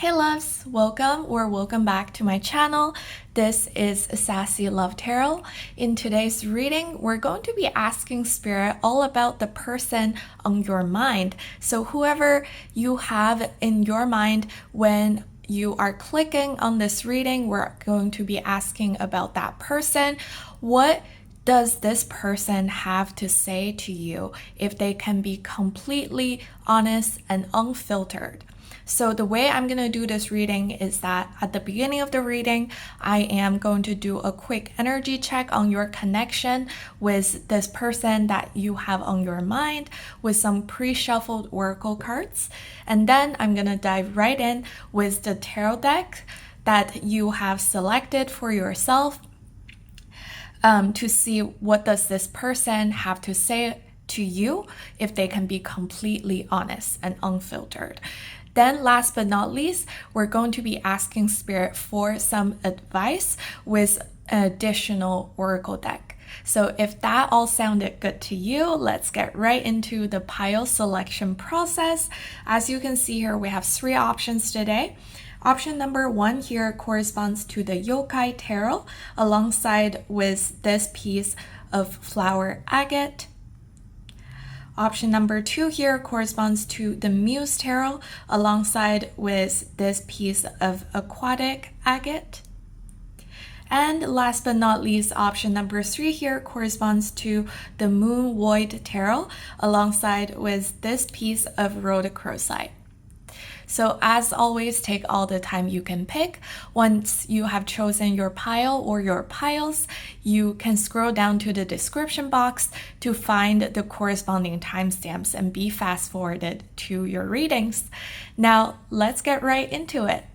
Hey loves, welcome back to my channel. This is Sassy Love Tarot. In today's reading, we're going to be asking Spirit all about the person on your mind. So whoever you have in your mind when you are clicking on this reading, we're going to be asking about that person. What does this person have to say to you if they can be completely honest and unfiltered? So the way I'm going to do this reading is that at the beginning of the reading, I am going to do a quick energy check on your connection with this person that you have on your mind with some pre-shuffled oracle cards. And then I'm going to dive right in with the tarot deck that you have selected for yourself to see what does this person have to say to you if they can be completely honest and unfiltered. Then last but not least, we're going to be asking Spirit for some advice with an additional oracle deck. So if that all sounded good to you, let's get right into the pile selection process. As you can see here, we have 3 options today. Option number 1 here corresponds to the Yokai Tarot alongside with this piece of flower agate. Option number 2 here corresponds to the Muse Tarot alongside with this piece of aquatic agate. And last but not least, option number 3 here corresponds to the Moon Void Tarot alongside with this piece of rhodochrosite. So as always, take all the time you can pick. Once you have chosen your pile or your piles, you can scroll down to the description box to find the corresponding timestamps and be fast forwarded to your readings. Now, let's get right into it.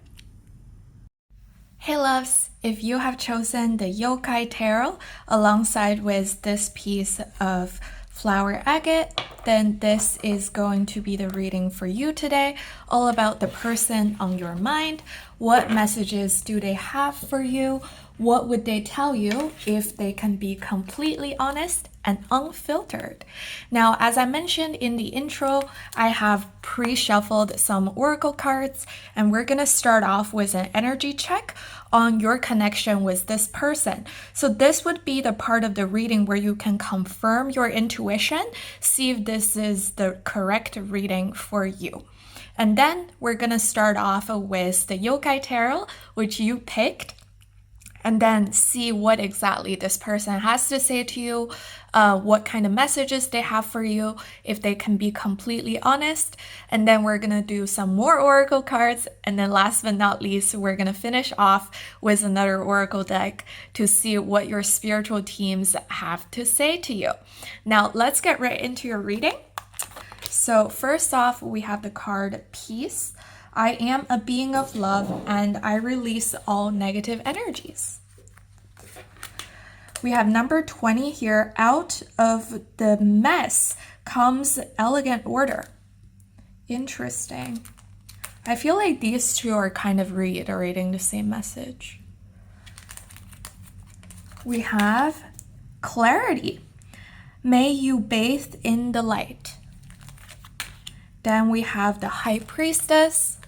Hey loves, if you have chosen the Yokai Tarot alongside with this piece of flower agate, then this is going to be the reading for you today, all about the person on your mind. What messages do they have for you? What would they tell you if they can be completely honest and unfiltered? Now, as I mentioned in the intro, I have pre-shuffled some oracle cards, and we're going to start off with an energy check on your connection with this person. So this would be the part of the reading where you can confirm your intuition, see if this is the correct reading for you. And then we're going to start off with the Yokai Tarot, which you picked, and then see what exactly this person has to say to you, what kind of messages they have for you, if they can be completely honest. And then we're going to do some more oracle cards. And then last but not least, we're going to finish off with another oracle deck to see what your spiritual teams have to say to you. Now, let's get right into your reading. So first off, we have the card Peace. I am a being of love and I release all negative energies. We have number 20 here. Out of the mess comes elegant order. Interesting. I feel like these two are kind of reiterating the same message. We have clarity. May you bathe in the light. Then we have the High Priestess.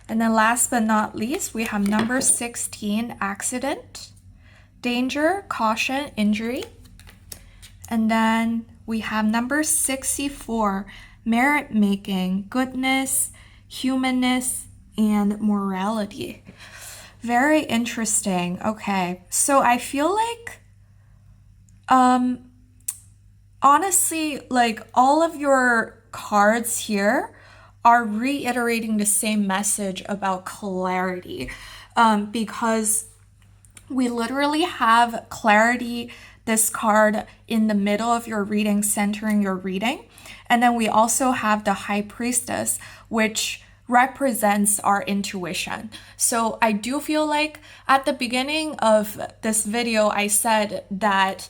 And then last but not least, we have number 16, accident, danger, caution, injury. And then we have number 64, merit making, goodness, humanness, and morality. Very interesting. Okay, so I feel like, honestly, like all of your cards here are reiterating the same message about clarity, because we literally have clarity, this card in the middle of your reading, centering your reading. And then we also have the High Priestess, which represents our intuition. So I do feel like at the beginning of this video, I said that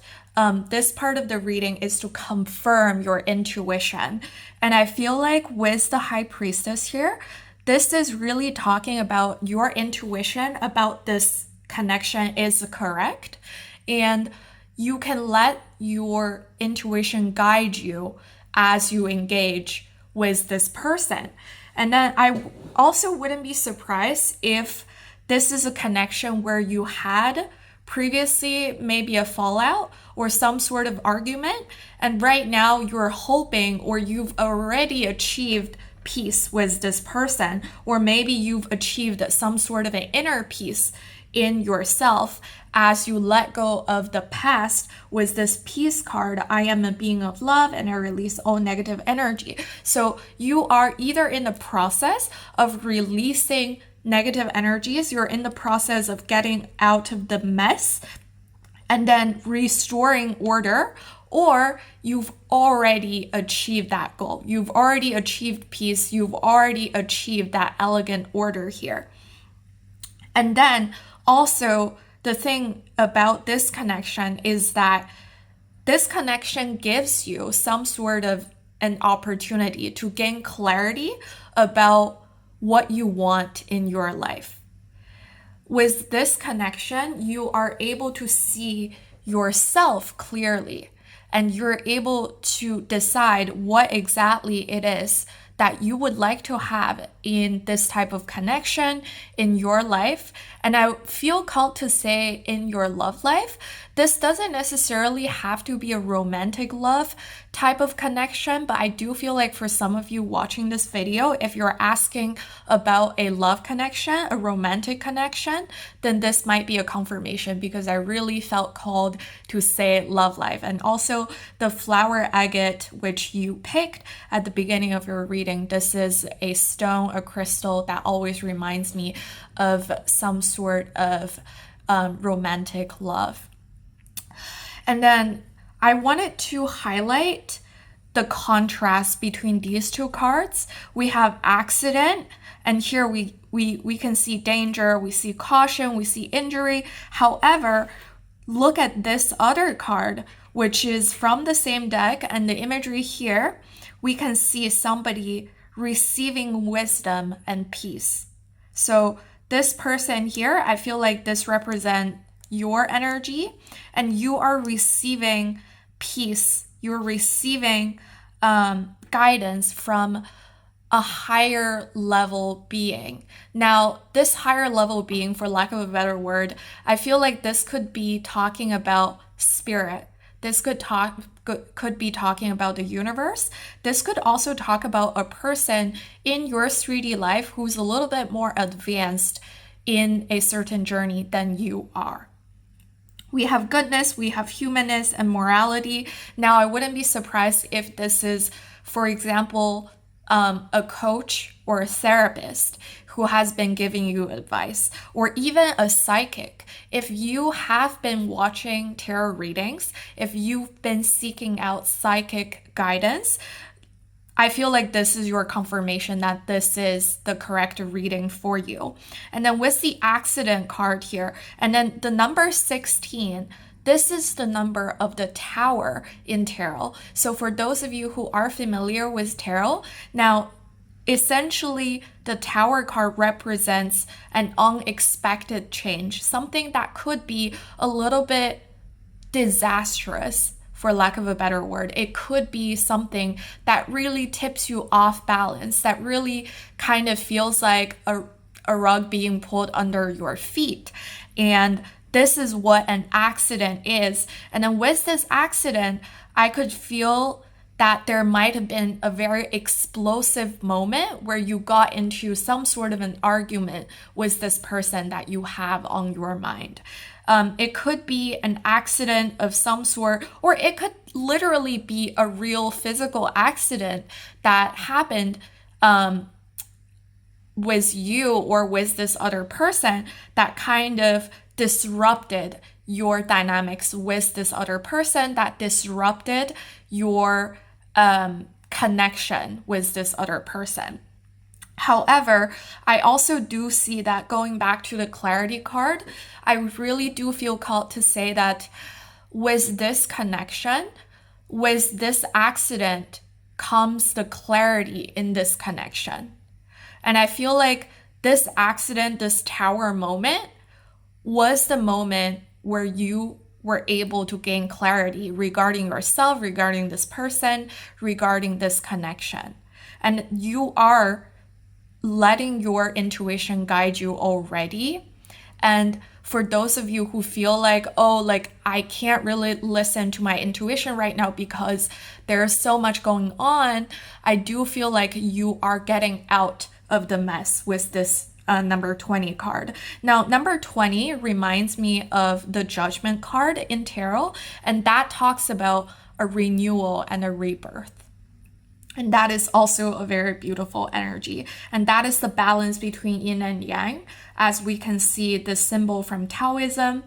this part of the reading is to confirm your intuition. And I feel like with the High Priestess here, this is really talking about your intuition about this connection is correct. And you can let your intuition guide you as you engage with this person. And then I also wouldn't be surprised if this is a connection where you had previously maybe a fallout or some sort of argument, and right now you're hoping or you've already achieved peace with this person, or maybe you've achieved some sort of an inner peace in yourself as you let go of the past with this peace card. I am a being of love and I release all negative energy. So you are either in the process of releasing negative energies, you're in the process of getting out of the mess and then restoring order, or you've already achieved that goal. You've already achieved peace. You've already achieved that elegant order here. And then also, the thing about this connection is that this connection gives you some sort of an opportunity to gain clarity about what you want in your life. With this connection, you are able to see yourself clearly, and you're able to decide what exactly it is that you would like to have in this type of connection in your life. And I feel called to say in your love life, this doesn't necessarily have to be a romantic love type of connection, but I do feel like for some of you watching this video, if you're asking about a love connection, a romantic connection, then this might be a confirmation, because I really felt called to say love life. And also the flower agate, which you picked at the beginning of your reading, this is a stone, a crystal that always reminds me of some sort of romantic love. And then I wanted to highlight the contrast between these two cards. We have accident, and here we can see danger, we see caution, we see injury. However, look at this other card, which is from the same deck, and the imagery here, we can see somebody receiving wisdom and peace. So this person here, I feel like this represents your energy, and you are receiving peace. You're receiving guidance from a higher level being. Now, this higher level being, for lack of a better word, I feel like this could be talking about spirit. This could be talking about the universe. This could also talk about a person in your 3D life who's a little bit more advanced in a certain journey than you are. We have goodness, we have humanness and morality. Now, I wouldn't be surprised if this is, for example, a coach or a therapist who has been giving you advice, or even a psychic. If you have been watching tarot readings, if you've been seeking out psychic guidance, I feel like this is your confirmation that this is the correct reading for you. And then with the accident card here, and then the number 16, this is the number of the tower in tarot. So for those of you who are familiar with tarot, now essentially the tower card represents an unexpected change, something that could be a little bit disastrous, for lack of a better word. It could be something that really tips you off balance, that really kind of feels like a rug being pulled under your feet. And this is what an accident is. And then with this accident, I could feel that there might have been a very explosive moment where you got into some sort of an argument with this person that you have on your mind. It could be an accident of some sort, or it could literally be a real physical accident that happened with you or with this other person that kind of disrupted your dynamics with this other person, that disrupted your connection with this other person. However, I also do see that, going back to the clarity card, I really do feel called to say that with this connection, with this accident, comes the clarity in this connection. And I feel like this accident, this tower moment, was the moment where you were able to gain clarity regarding yourself, regarding this person, regarding this connection. And you are letting your intuition guide you already. And for those of you who feel like, oh, like I can't really listen to my intuition right now because there's so much going on, I do feel like you are getting out of the mess with this number 20 card. Now, number 20 reminds me of the Judgment card in tarot, and that talks about a renewal and a rebirth. And that is also a very beautiful energy. And that is the balance between yin and yang, as we can see the symbol from Taoism.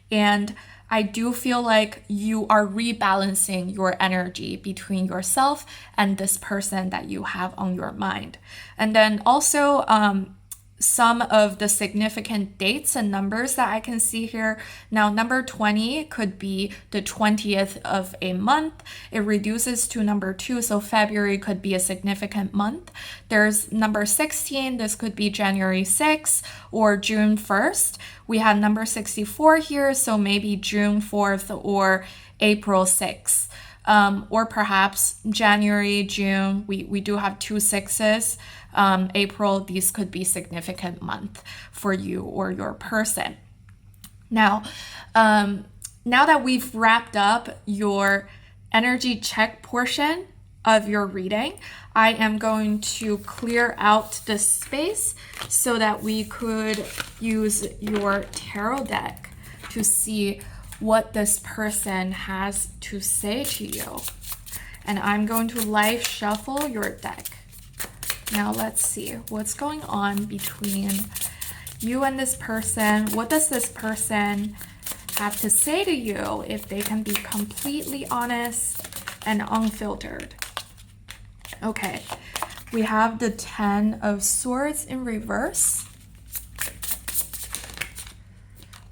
And I do feel like you are rebalancing your energy between yourself and this person that you have on your mind. And then also, some of the significant dates and numbers that I can see here. Now, number 20 could be the 20th of a month. It reduces to number 2, so February could be a significant month. There's number 16. This could be January 6th or June 1st. We have number 64 here, so maybe June 4th or April 6th. Or perhaps January, June, we do have 2 6s. April, these could be significant month for you or your person. Now, now that we've wrapped up your energy check portion of your reading, I am going to clear out the space so that we could use your tarot deck to see what this person has to say to you. And I'm going to live shuffle your deck. Now let's see what's going on between you and this person. What does this person have to say to you if they can be completely honest and unfiltered? Okay, we have the 10 of Swords in reverse.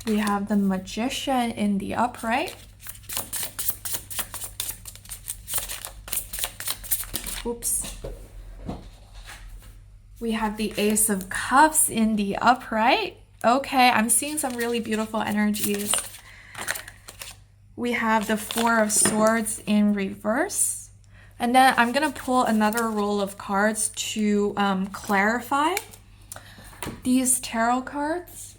We have the Magician in the upright. Oops. We have the Ace of Cups in the upright. Okay, I'm seeing some really beautiful energies. We have the Four of Swords in reverse. And then I'm going to pull another roll of cards to clarify these tarot cards.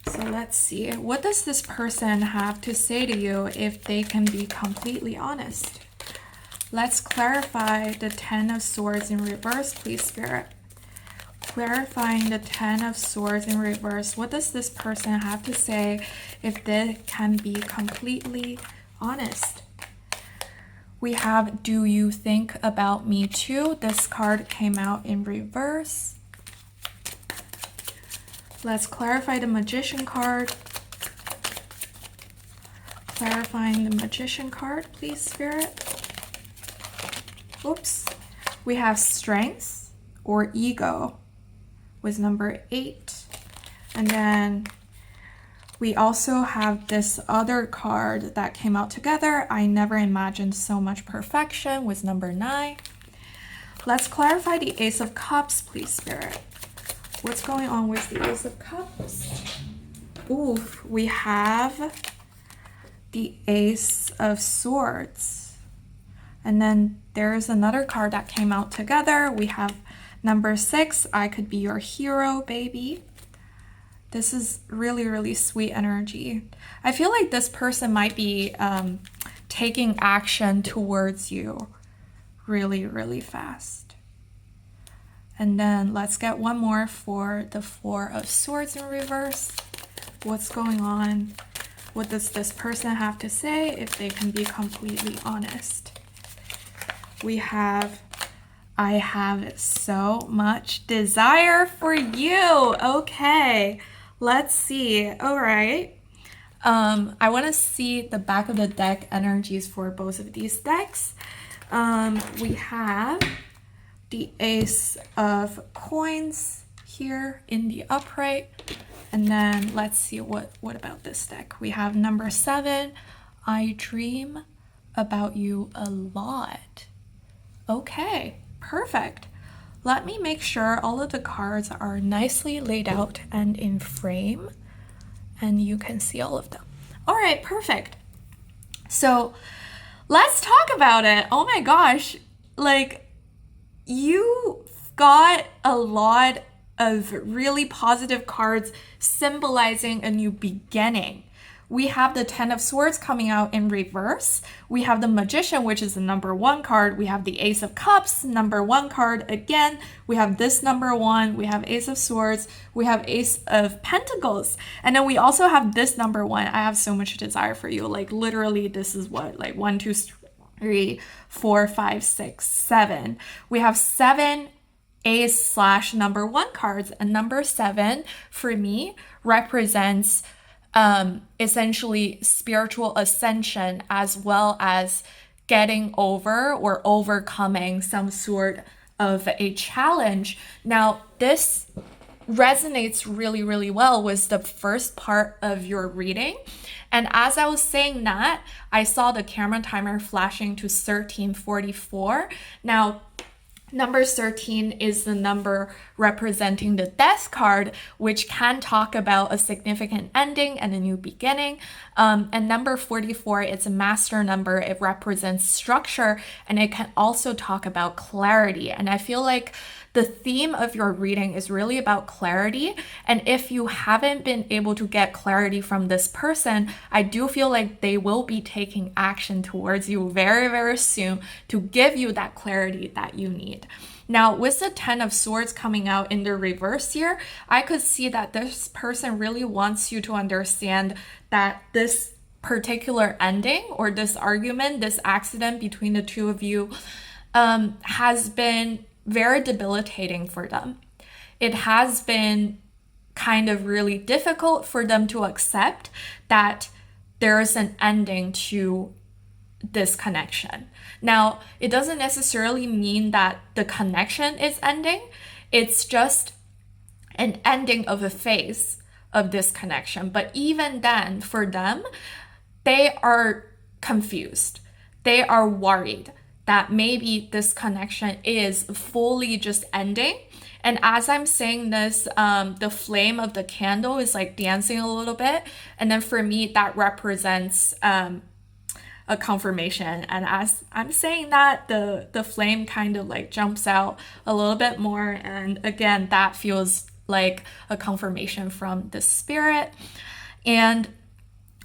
So let's see. What does this person have to say to you if they can be completely honest? Let's clarify the 10 of Swords in reverse, please, Spirit. Clarifying the 10 of Swords in reverse. What does this person have to say if they can be completely honest? We have Do You Think About Me Too? This card came out in reverse. Let's clarify the Magician card. Clarifying the Magician card, please, Spirit. Oops. We have Strength or Ego with number 8. And then we also have this other card that came out together. I never imagined so much perfection with number 9. Let's clarify the Ace of Cups, please, Spirit. What's going on with the Ace of Cups? Oof, we have the Ace of Swords. And then there's another card that came out together. We have number 6, I Could Be Your Hero, baby. This is really, really sweet energy. I feel like this person might be taking action towards you really, really fast. And then let's get one more for the Four of Swords in reverse. What's going on? What does this person have to say if they can be completely honest? We have, I have so much desire for you. Okay, let's see. All right. I want to see the back of the deck energies for both of these decks. We have the Ace of Coins here in the upright. And then let's see what about this deck. We have number 7, I Dream About You a Lot. Okay, perfect. Let me make sure all of the cards are nicely laid out and in frame, and you can see all of them. All right, perfect. So let's talk about it. Oh my gosh, like, you got a lot of really positive cards symbolizing a new beginning. We have the Ten of Swords coming out in reverse. We have the Magician, which is the number 1 card. We have the Ace of Cups, number 1 card again. We have this number 1. We have Ace of Swords. We have Ace of Pentacles. And then we also have this number 1. I have so much desire for you. Like literally, this is what, like 1, 2, 3, 4, 5, 6, 7. We have 7 Ace / number 1 cards. And number 7 for me represents essentially spiritual ascension, as well as getting over or overcoming some sort of a challenge. Now, this resonates really, really well with the first part of your reading. And as I was saying that, I saw the camera timer flashing to 13:44. Now, number 13 is the number representing the Death card, which can talk about a significant ending and a new beginning. And number 44, it's a master number. It represents structure, and it can also talk about clarity. And I feel like the theme of your reading is really about clarity. And if you haven't been able to get clarity from this person, I do feel like they will be taking action towards you very, very soon to give you that clarity that you need. Now, with the Ten of Swords coming out in the reverse here, I could see that this person really wants you to understand that this particular ending or this argument, this accident between the two of you has been very debilitating for them. It has been kind of really difficult for them to accept that there is an ending to this connection. Now, it doesn't necessarily mean that the connection is ending. It's just an ending of a phase of this connection. But even then, for them, they are confused. They are worried that maybe this connection is fully just ending. And as I'm saying this, the flame of the candle is like dancing a little bit. And then for me, that represents a confirmation. And as I'm saying that, the flame kind of like jumps out a little bit more. And again, that feels like a confirmation from the spirit. And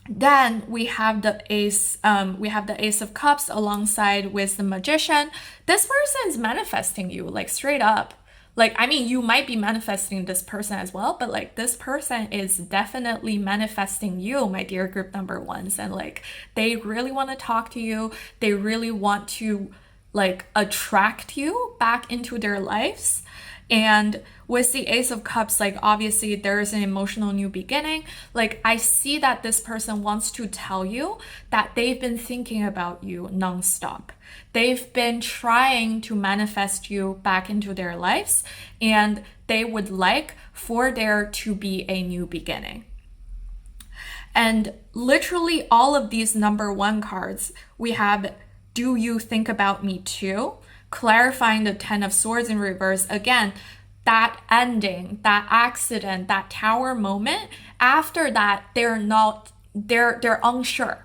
then we have the Ace of Cups alongside with the Magician. This person is manifesting you, like straight up. Like, I mean, you might be manifesting this person as well, but like this person is definitely manifesting you, my dear group number ones. And like, they really want to talk to you. They really want to like attract you back into their lives. And with the Ace of Cups, like obviously there is an emotional new beginning. Like I see that this person wants to tell you that they've been thinking about you nonstop. They've been trying to manifest you back into their lives, and they would like for there to be a new beginning. And literally all of these number 1 cards, we have, do you think about me too? Clarifying the Ten of Swords in reverse. Again, that ending, that accident, that tower moment, after that, they're unsure.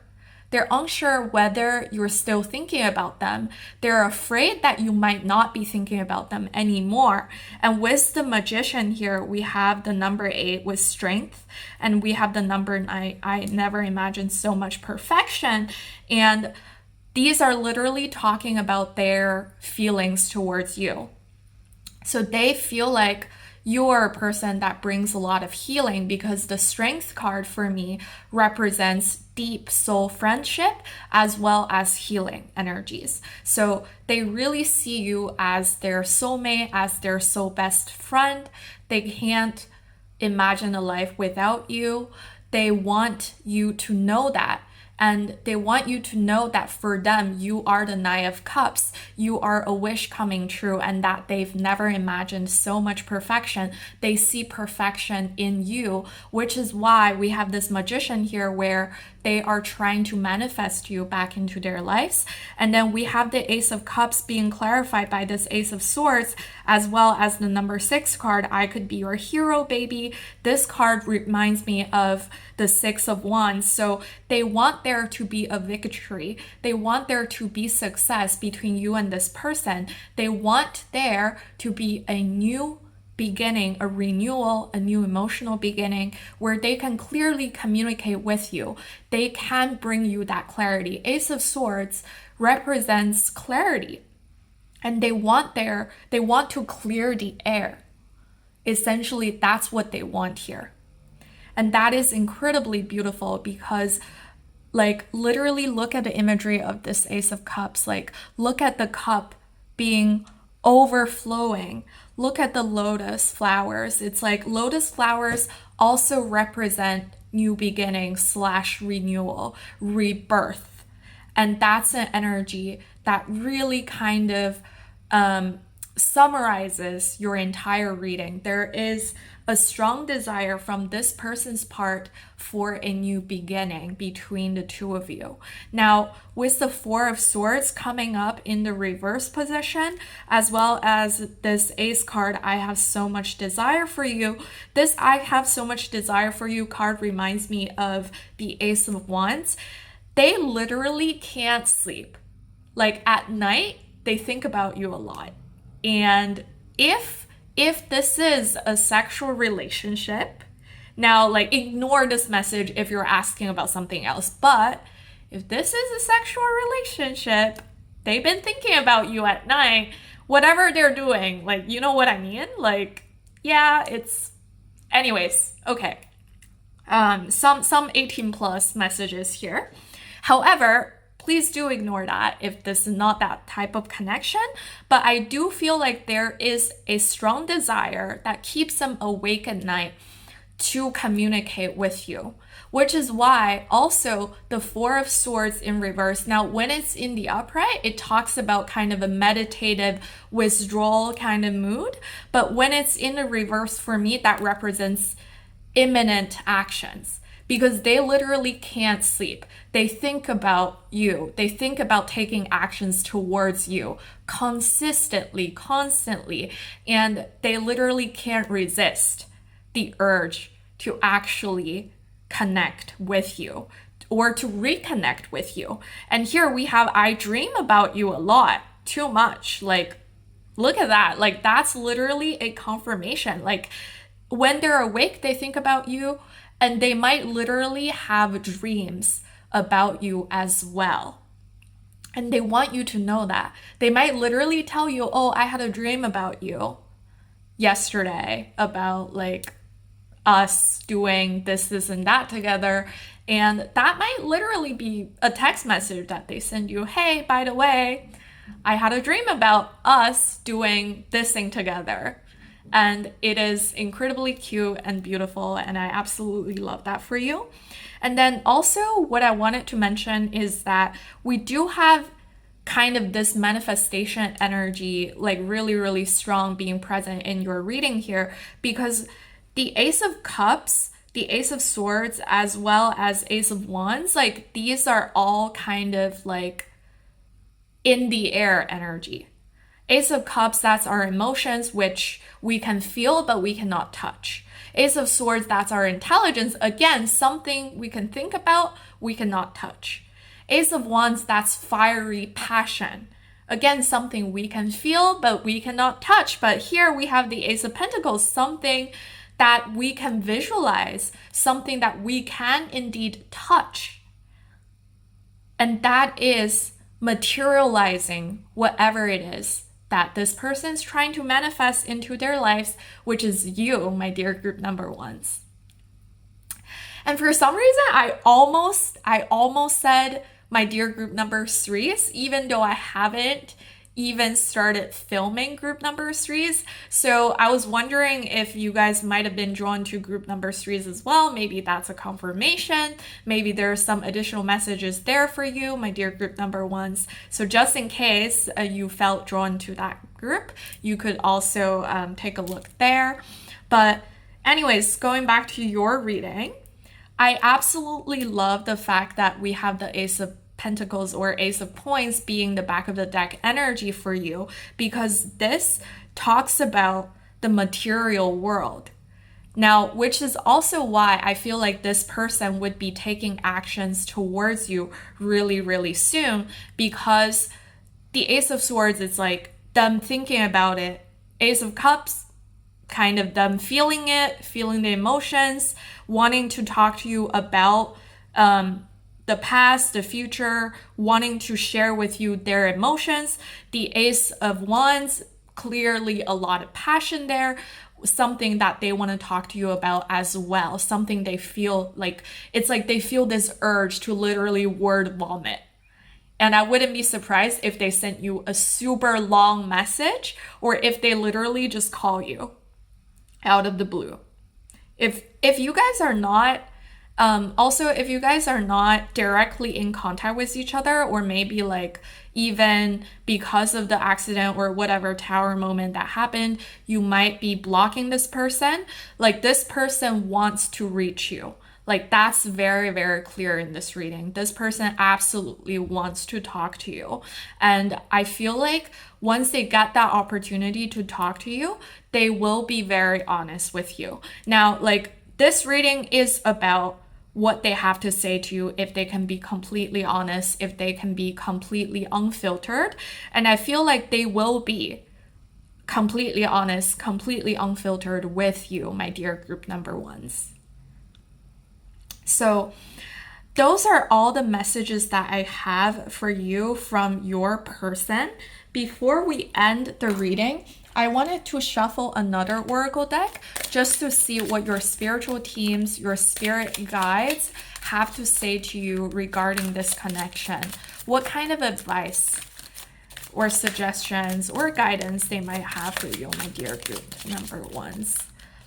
They're unsure whether you're still thinking about them. They're afraid that you might not be thinking about them anymore. And with the Magician here, we have the number 8 with strength, and we have the number 9. I never imagined so much perfection. And these are literally talking about their feelings towards you. So they feel like you're a person that brings a lot of healing, because the Strength card for me represents deep soul friendship as well as healing energies. So they really see you as their soulmate, as their soul best friend. They can't imagine a life without you. They want you to know that. And they want you to know that for them, you are the Knight of Cups. You are a wish coming true, and that they've never imagined so much perfection. They see perfection in you, which is why we have this Magician here where they are trying to manifest you back into their lives. And then we have the Ace of Cups being clarified by this Ace of Swords, as well as the number 6 card, I could be your hero, baby. This card reminds me of the 6 of Wands. So they want their there to be a victory. They want there to be success between you and this person. They want there to be a new beginning, a renewal, a new emotional beginning where they can clearly communicate with you. They can bring you that clarity. Ace of Swords represents clarity, and they want to clear the air. Essentially, that's what they want here. And that is incredibly beautiful because, like, literally look at the imagery of this Ace of Cups. Like, look at the cup being overflowing. Look at the lotus flowers. It's like lotus flowers also represent new beginning / renewal, rebirth. And that's an energy that really kind of summarizes your entire reading. There is a strong desire from this person's part for a new beginning between the two of you. Now, with the Four of Swords coming up in the reverse position, as well as this Ace card, I have so much desire for you. This I have so much desire for you card reminds me of the Ace of Wands. They literally can't sleep. Like at night, they think about you a lot. And if this is a sexual relationship, now like ignore this message if you're asking about something else, but if this is a sexual relationship, they've been thinking about you at night, whatever they're doing, like, you know what I mean? Like, yeah, it's, anyways, okay. Some 18 plus messages here. However, please do ignore that if this is not that type of connection. But I do feel like there is a strong desire that keeps them awake at night to communicate with you, which is why also the Four of Swords in reverse. Now, when it's in the upright, it talks about kind of a meditative withdrawal kind of mood. But when it's in the reverse, for me, that represents imminent actions. Because they literally can't sleep. They think about you. They think about taking actions towards you consistently, constantly. And they literally can't resist the urge to actually connect with you or to reconnect with you. And here we have, I dream about you a lot, too much. Like, look at that. Like, that's literally a confirmation. Like, when they're awake, they think about you. And they might literally have dreams about you as well. And they want you to know that. They might literally tell you, oh, I had a dream about you yesterday about like us doing this, and that together. And that might literally be a text message that they send you. Hey, by the way, I had a dream about us doing this thing together. And it is incredibly cute and beautiful, and I absolutely love that for you. And then also what I wanted to mention is that we do have kind of this manifestation energy, like really, really strong being present in your reading here, because the Ace of Cups, the Ace of Swords, as well as Ace of Wands, like these are all kind of like in the air energy. Ace of Cups, that's our emotions, which we can feel, but we cannot touch. Ace of Swords, that's our intelligence. Again, something we can think about, we cannot touch. Ace of Wands, that's fiery passion. Again, something we can feel, but we cannot touch. But here we have the Ace of Pentacles, something that we can visualize, something that we can indeed touch. And that is materializing whatever it is that this person's trying to manifest into their lives, which is you, my dear group number ones. And for some reason, I almost said my dear group number threes, even though I haven't even started filming group number threes. So I was wondering if you guys might have been drawn to group number threes as well. Maybe that's a confirmation. Maybe there's some additional messages there for you, my dear group number ones. So just in case you felt drawn to that group, you could also take a look there. But anyways, going back to your reading, I absolutely love the fact that we have the Ace of Pentacles or Ace of Coins being the back of the deck energy for you, because this talks about the material world. Now, which is also why I feel like this person would be taking actions towards you really, really soon, because the Ace of Swords is like them thinking about it. Ace of Cups, kind of them feeling it, feeling the emotions, wanting to talk to you about the past, the future, wanting to share with you their emotions. The Ace of Wands, clearly a lot of passion there, something that they want to talk to you about as well, something they feel like, it's like they feel this urge to literally word vomit. And I wouldn't be surprised if they sent you a super long message, or if they literally just call you out of the blue. If you guys are not also, if you guys are not directly in contact with each other, or maybe like even because of the accident or whatever tower moment that happened, you might be blocking this person. Like, this person wants to reach you. Like, that's very, very clear in this reading. This person absolutely wants to talk to you. And I feel like once they get that opportunity to talk to you, they will be very honest with you. Now, like, this reading is about what they have to say to you, if they can be completely honest, if they can be completely unfiltered. And I feel like they will be completely honest, completely unfiltered with you, my dear group number ones. So those are all the messages that I have for you from your person. Before we end the reading, I wanted to shuffle another oracle deck just to see what your spiritual teams, your spirit guides have to say to you regarding this connection. What kind of advice or suggestions or guidance they might have for you, my dear group number ones.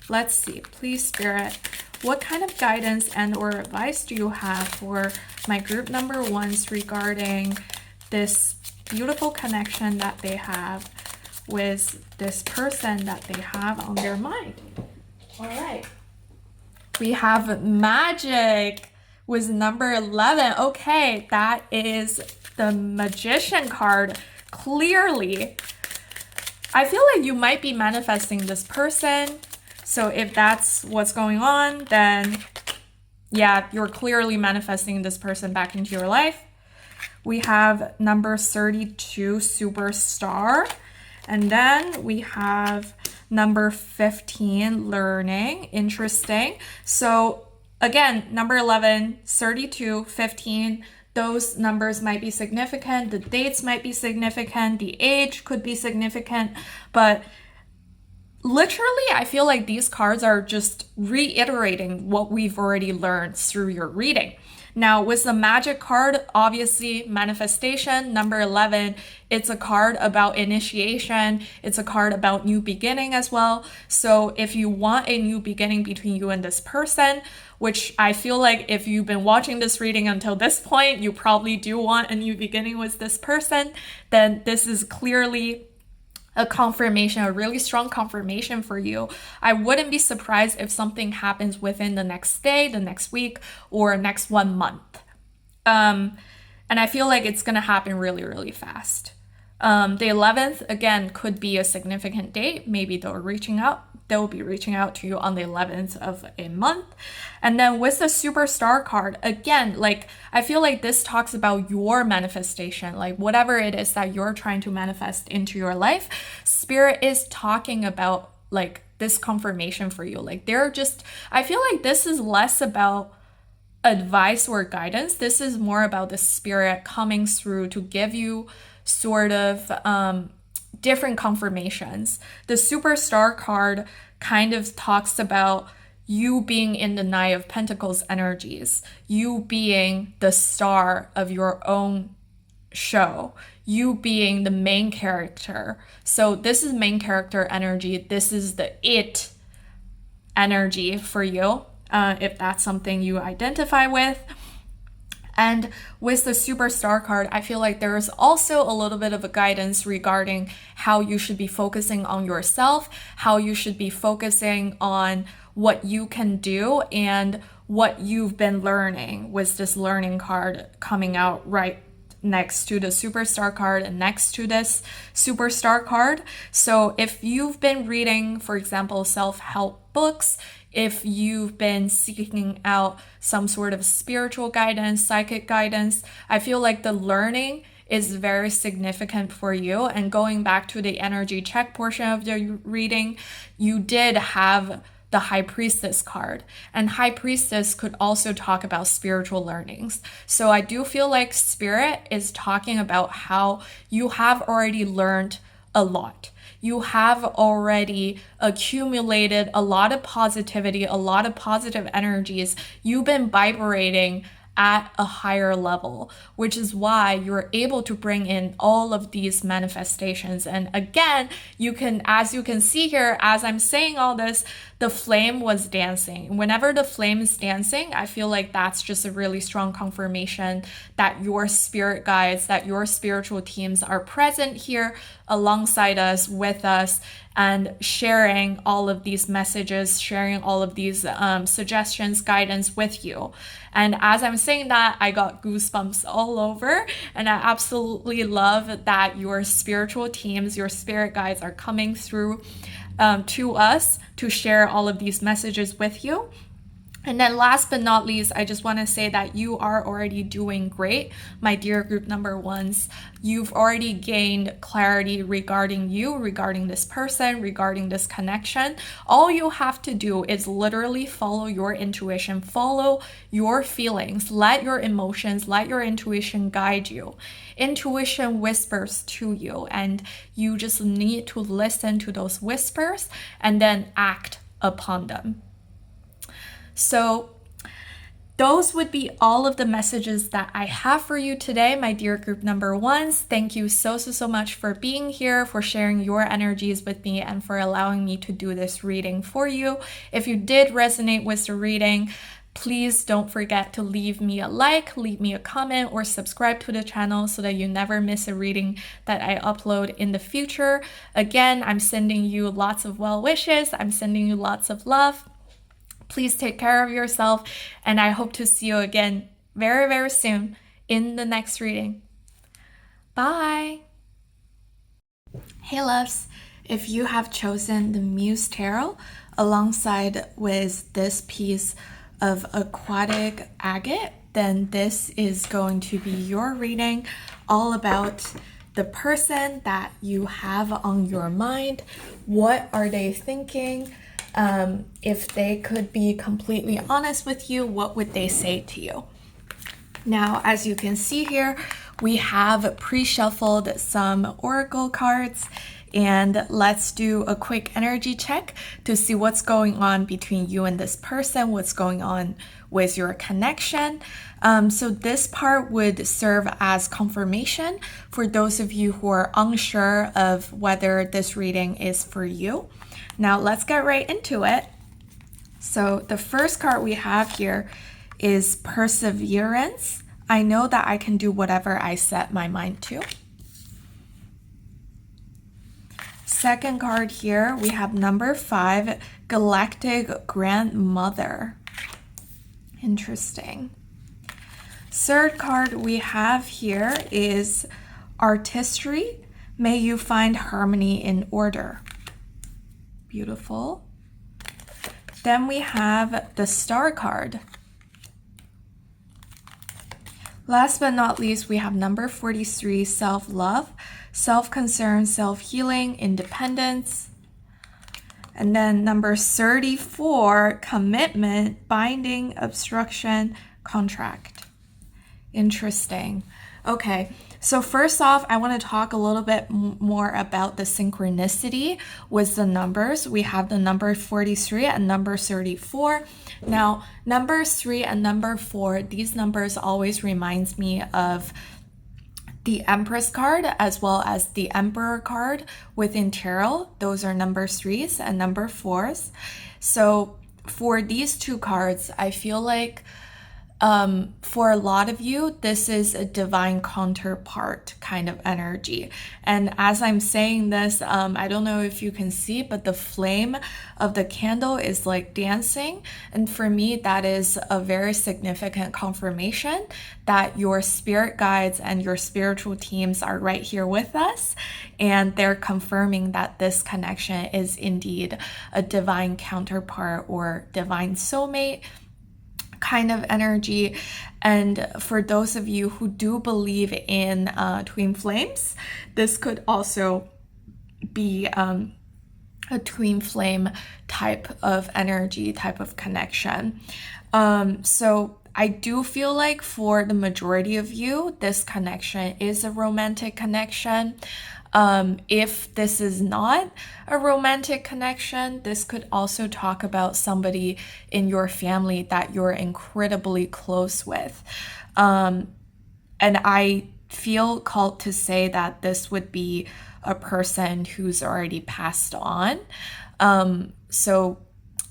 Let's see. Please, Spirit, what kind of guidance and or advice do you have for my group number ones regarding this beautiful connection that they have with this person that they have on their mind? All right. We have Magic with number 11. Okay, that is the Magician card. Clearly, I feel like you might be manifesting this person. So if that's what's going on, then yeah, you're clearly manifesting this person back into your life. We have number 32, Superstar. And then we have number 15, Learning. Interesting. So again, number 11, 32, 15, those numbers might be significant. The dates might be significant. The age could be significant. But literally, I feel like these cards are just reiterating what we've already learned through your reading. Now, with the Magic card, obviously, manifestation, number 11, it's a card about initiation. It's a card about new beginning as well. So if you want a new beginning between you and this person, which I feel like if you've been watching this reading until this point, you probably do want a new beginning with this person, then this is clearly a confirmation, a really strong confirmation for you. I wouldn't be surprised if something happens within the next day, the next week, or next 1 month. And I feel like it's going to happen really, really fast. The 11th, again, could be a significant date. Maybe they'll be reaching out to you on the 11th of a month. And then with the Superstar card, again, like, I feel like this talks about your manifestation, like whatever it is that you're trying to manifest into your life. Spirit is talking about like this confirmation for you. Like, I feel like this is less about advice or guidance. This is more about the spirit coming through to give you sort of different confirmations. The Superstar card kind of talks about you being in the Knight of Pentacles energies, you being the star of your own show, you being the main character. So this is main character energy. This is the it energy for you, if that's something you identify with. And with the Superstar card, I feel like there's also a little bit of a guidance regarding how you should be focusing on yourself, how you should be focusing on what you can do and what you've been learning, with this learning card coming out right next to the Superstar card and next to this Superstar card. So if you've been reading, for example, self-help books, if you've been seeking out some sort of spiritual guidance, psychic guidance, I feel like the learning is very significant for you. And going back to the energy check portion of the reading, you did have the High Priestess card. And High Priestess could also talk about spiritual learnings. So I do feel like Spirit is talking about how you have already learned a lot. You have already accumulated a lot of positivity, a lot of positive energies. You've been vibrating at a higher level, which is why you're able to bring in all of these manifestations. And again, as you can see here, as I'm saying all this, the flame was dancing. Whenever the flame is dancing, I feel like that's just a really strong confirmation that your spirit guides, that your spiritual teams are present here alongside us, with us, and sharing all of these messages, sharing all of these suggestions, guidance with you. And as I'm saying that, I got goosebumps all over, and I absolutely love that your spiritual teams, your spirit guides are coming through to us to share all of these messages with you. And then last but not least, I just want to say that you are already doing great, my dear group number ones. You've already gained clarity regarding you, regarding this person, regarding this connection. All you have to do is literally follow your intuition, follow your feelings, let your emotions, let your intuition guide you. Intuition whispers to you, and you just need to listen to those whispers and then act upon them. So those would be all of the messages that I have for you today, my dear group number ones. Thank you so much for being here, for sharing your energies with me, and for allowing me to do this reading for you. If you did resonate with the reading, please don't forget to leave me a like, leave me a comment, or subscribe to the channel so that you never miss a reading that I upload in the future. Again, I'm sending you lots of well wishes. I'm sending you lots of love. Please take care of yourself, and I hope to see you again very soon in the next reading. Bye! Hey loves, if you have chosen the Muse Tarot alongside with this piece of aquatic agate, then this is going to be your reading all about the person that you have on your mind. What are they thinking? If they could be completely honest with you, what would they say to you? Now, as you can see here, we have pre-shuffled some oracle cards, and let's do a quick energy check to see what's going on between you and this person, what's going on with your connection. So this part would serve as confirmation for those of you who are unsure of whether this reading is for you. Now let's get right into it. So the first card we have here is Perseverance. I know that I can do whatever I set my mind to. Second card here, we have number 5, Galactic Grandmother. Interesting. Third card we have here is Artistry. May you find harmony in order. Beautiful. Then we have the Star card. Last but not least, we have number 43, Self-Love, Self-Concern, Self-Healing, Independence. And then number 34, Commitment, Binding, Obstruction, Contract. Interesting. Okay, so first off, I want to talk a little bit more about the synchronicity with the numbers. We have the number 43 and number 34. Now, number 3 and number 4, these numbers always reminds me of the Empress card as well as the Emperor card within Tarot. Those are number 3s and number 4s. So for these two cards, I feel like For a lot of you, this is a divine counterpart kind of energy. And as I'm saying this, I don't know if you can see, but the flame of the candle is like dancing. And for me, that is a very significant confirmation that your spirit guides and your spiritual teams are right here with us. And they're confirming that this connection is indeed a divine counterpart or divine soulmate kind of energy. And for those of you who do believe in twin flames, this could also be a twin flame type of energy, type of connection. So I do feel like for the majority of you, this connection is a romantic connection. If this is not a romantic connection, this could also talk about somebody in your family that you're incredibly close with. And I feel called to say that this would be a person who's already passed on. So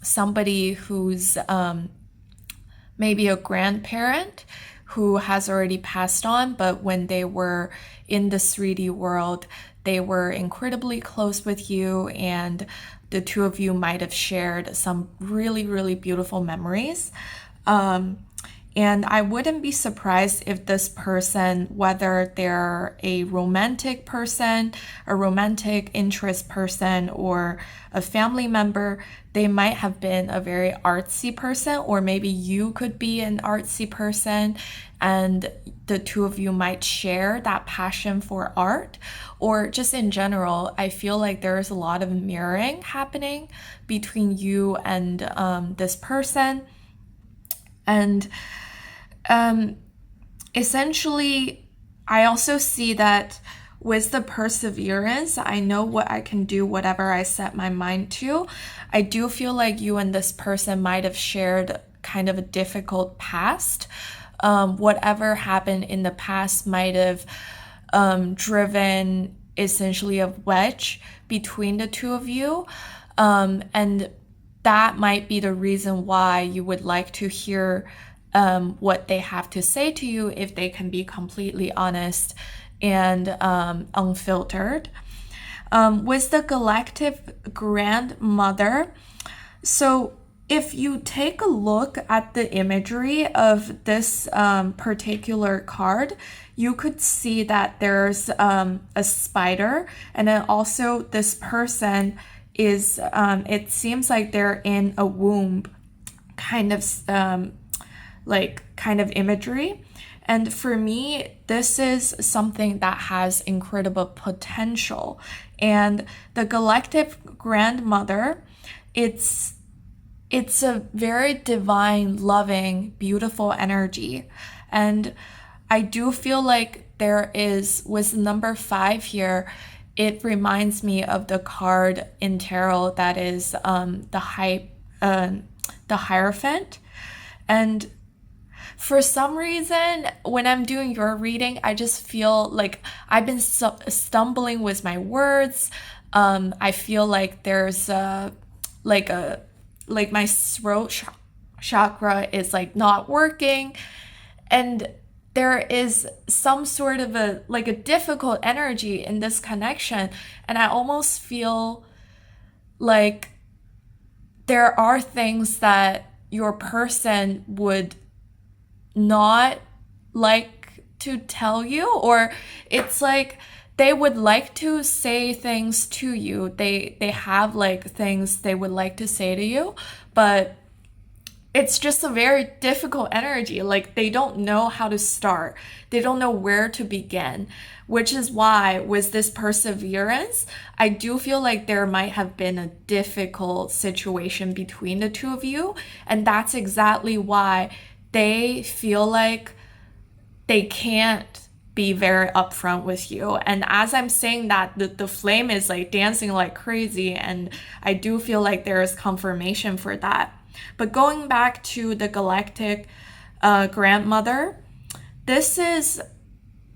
somebody who's maybe a grandparent who has already passed on, but when they were in the 3D world, they were incredibly close with you, and the two of you might have shared some really, really beautiful memories. And I wouldn't be surprised if this person, whether they're a romantic person, a romantic interest person, or a family member, they might have been a very artsy person, or maybe you could be an artsy person and the two of you might share that passion for art. Or just in general, I feel like there's a lot of mirroring happening between you and this person. And essentially, I also see that with the perseverance, I know what I can do, whatever I set my mind to. I do feel like you and this person might have shared kind of a difficult past. Whatever happened in the past might have driven essentially a wedge between the two of you. And that might be the reason why you would like to hear what they have to say to you, if they can be completely honest and unfiltered. With the collective grandmother, so if you take a look at the imagery of this particular card, you could see that there's a spider, and then also this person is, it seems like they're in a womb kind of imagery. And for me, this is something that has incredible potential. And the collective grandmother, it's a very divine, loving, beautiful energy. And I do feel like there is, with number 5 here, it reminds me of the card in tarot that is the Hierophant. And for some reason, when I'm doing your reading, I just feel like I've been stumbling with my words. I feel like there's my throat chakra is like not working, and there is some sort of a difficult energy in this connection, and I almost feel like there are things that your person would not like to tell you, or it's like they would like to say things to you. They have like things they would like to say to you, but it's just a very difficult energy. Like they don't know how to start. They don't know where to begin, which is why with this perseverance, I do feel like there might have been a difficult situation between the two of you. And that's exactly why they feel like they can't be very upfront with you. And as I'm saying that, the flame is like dancing like crazy, and I do feel like there is confirmation for that. But going back to the galactic grandmother, this is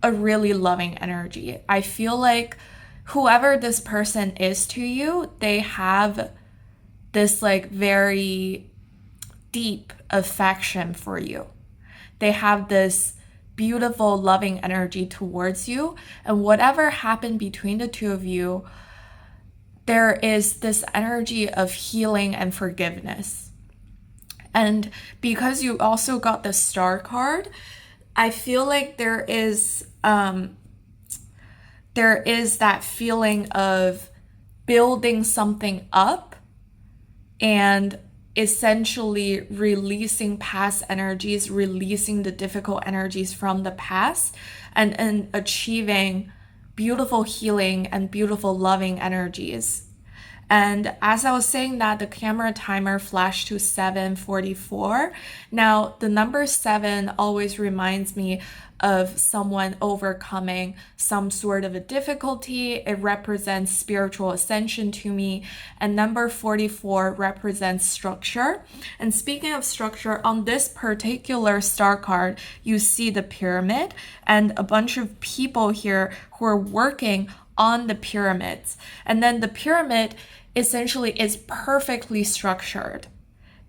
a really loving energy. I feel like whoever this person is to you, they have this like very deep affection for you. they have this beautiful, loving energy towards you. And whatever happened between the two of you, there is this energy of healing and forgiveness. And because you also got the Star card, I feel like there is that feeling of building something up and essentially releasing past energies, releasing the difficult energies from the past, and achieving beautiful healing and beautiful loving energies. And as I was saying that, the camera timer flashed to 7:44. Now, the number 7 always reminds me of someone overcoming some sort of a difficulty. It represents spiritual ascension to me. And number 44 represents structure. And speaking of structure, on this particular star card, you see the pyramid and a bunch of people here who are working on the pyramids. And then the pyramid essentially is perfectly structured.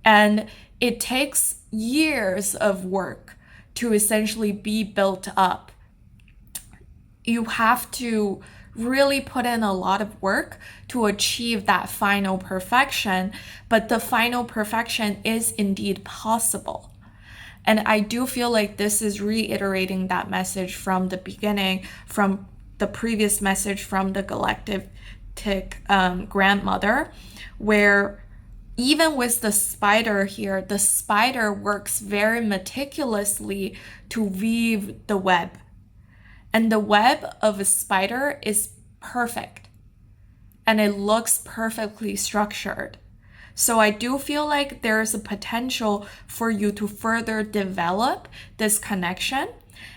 And it takes years of work to essentially be built up. You have to really put in a lot of work to achieve that final perfection, but the final perfection is indeed possible. And I do feel like this is reiterating that message from the beginning, from the previous message from the galactic grandmother, where even with the spider here, the spider works very meticulously to weave the web. And the web of a spider is perfect. And it looks perfectly structured. So I do feel like there's a potential for you to further develop this connection.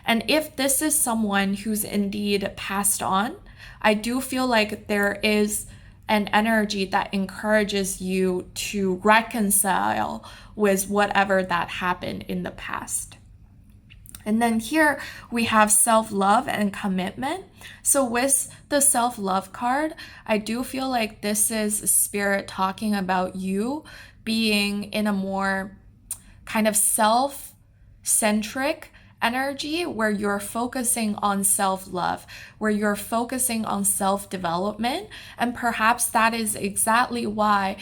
And if this is someone who's indeed passed on, I do feel like there is an energy that encourages you to reconcile with whatever that happened in the past. And then here we have self-love and commitment. So with the self-love card, I do feel like this is spirit talking about you being in a more kind of self-centric energy where you're focusing on self-love, where you're focusing on self-development. And perhaps that is exactly why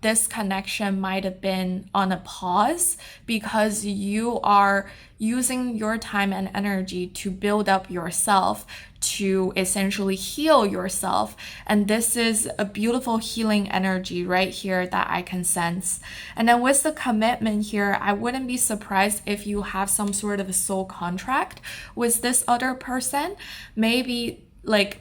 this connection might have been on a pause, because you are using your time and energy to build up yourself, to essentially heal yourself. And this is a beautiful healing energy right here that I can sense. And then with the commitment here, I wouldn't be surprised if you have some sort of a soul contract with this other person. Maybe, like,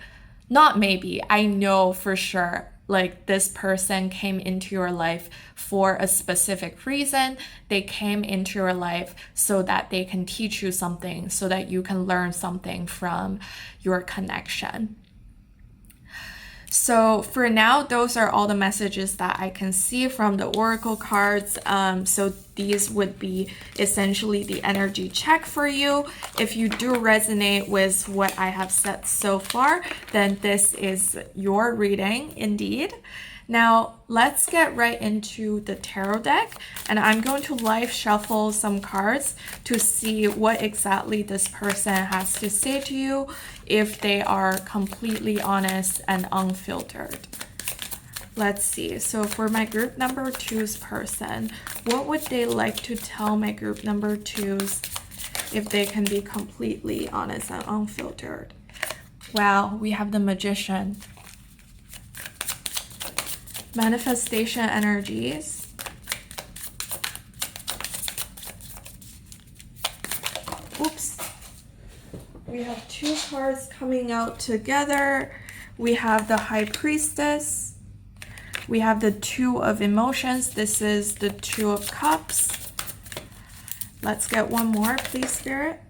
not maybe, I know for sure, like, this person came into your life for a specific reason. They came into your life so that they can teach you something, so that you can learn something from your connection. So for now, those are all the messages that I can see from the oracle cards. So these would be essentially the energy check for you. If you do resonate with what I have said so far, then this is your reading indeed. Now, let's get right into the tarot deck, and I'm going to live shuffle some cards to see what exactly this person has to say to you, if they are completely honest and unfiltered. Let's see. So for my group number 2's person, what would they like to tell my group number 2's if they can be completely honest and unfiltered? Wow, we have the Magician. Manifestation energies. Oops. We have 2 cards coming out together. We have the High Priestess. We have the 2 of Emotions. This is the 2 of Cups. Let's get one more, please, Spirit.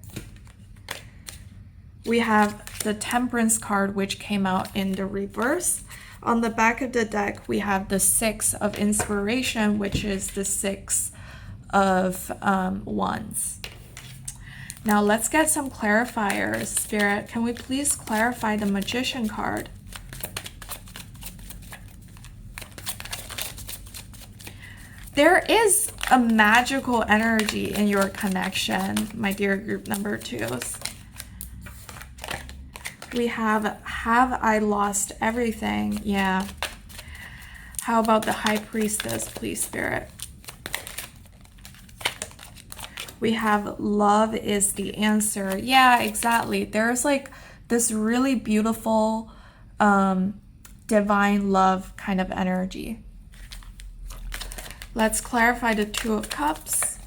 We have the Temperance card, which came out in the reverse. On the back of the deck, we have the 6 of Inspiration, which is the 6 of Wands. Now let's get some clarifiers. Spirit, can we please clarify the Magician card? There is a magical energy in your connection, my dear group number 2s. We have I lost everything? Yeah. How about the High Priestess, please, Spirit? We have love is the answer. Yeah, exactly. There's like this really beautiful divine love kind of energy. Let's clarify the Two of Cups.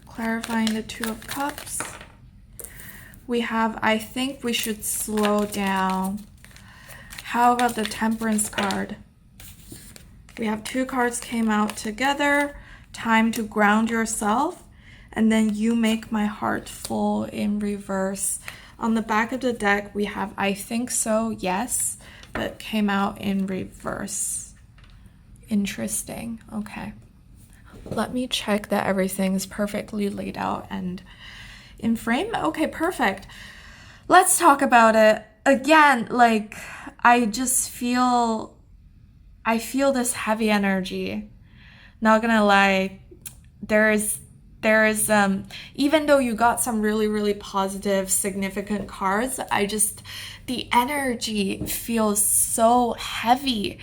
Clarifying the Two of Cups. We have, I think we should slow down. How about the Temperance card? We have 2 cards came out together. Time to ground yourself. And then you make my heart full in reverse. On the back of the deck, we have I think so, yes, but came out in reverse. Interesting. Okay. Let me check that everything's perfectly laid out and in frame. Okay, perfect. Let's talk about it. Again, like, I feel this heavy energy. Not gonna lie, there is even though you got some really, really positive, significant cards, the energy feels so heavy.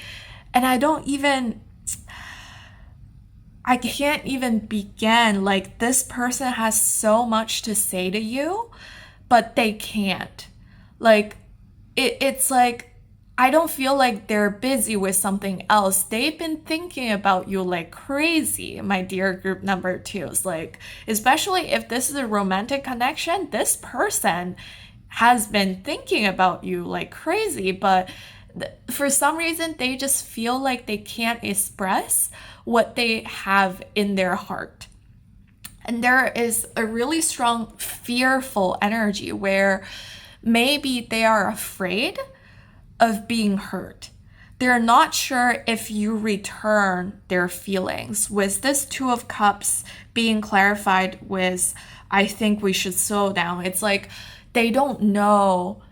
And I can't even begin. Like, this person has so much to say to you, but they can't. Like, it's like, I don't feel like they're busy with something else. They've been thinking about you like crazy, my dear group number 2s. Like, especially if this is a romantic connection, this person has been thinking about you like crazy, but for some reason, they just feel like they can't express what they have in their heart. And there is a really strong fearful energy where maybe they are afraid of being hurt. They're not sure if you return their feelings. With this Two of Cups being clarified with, I think we should slow down. It's like they don't know,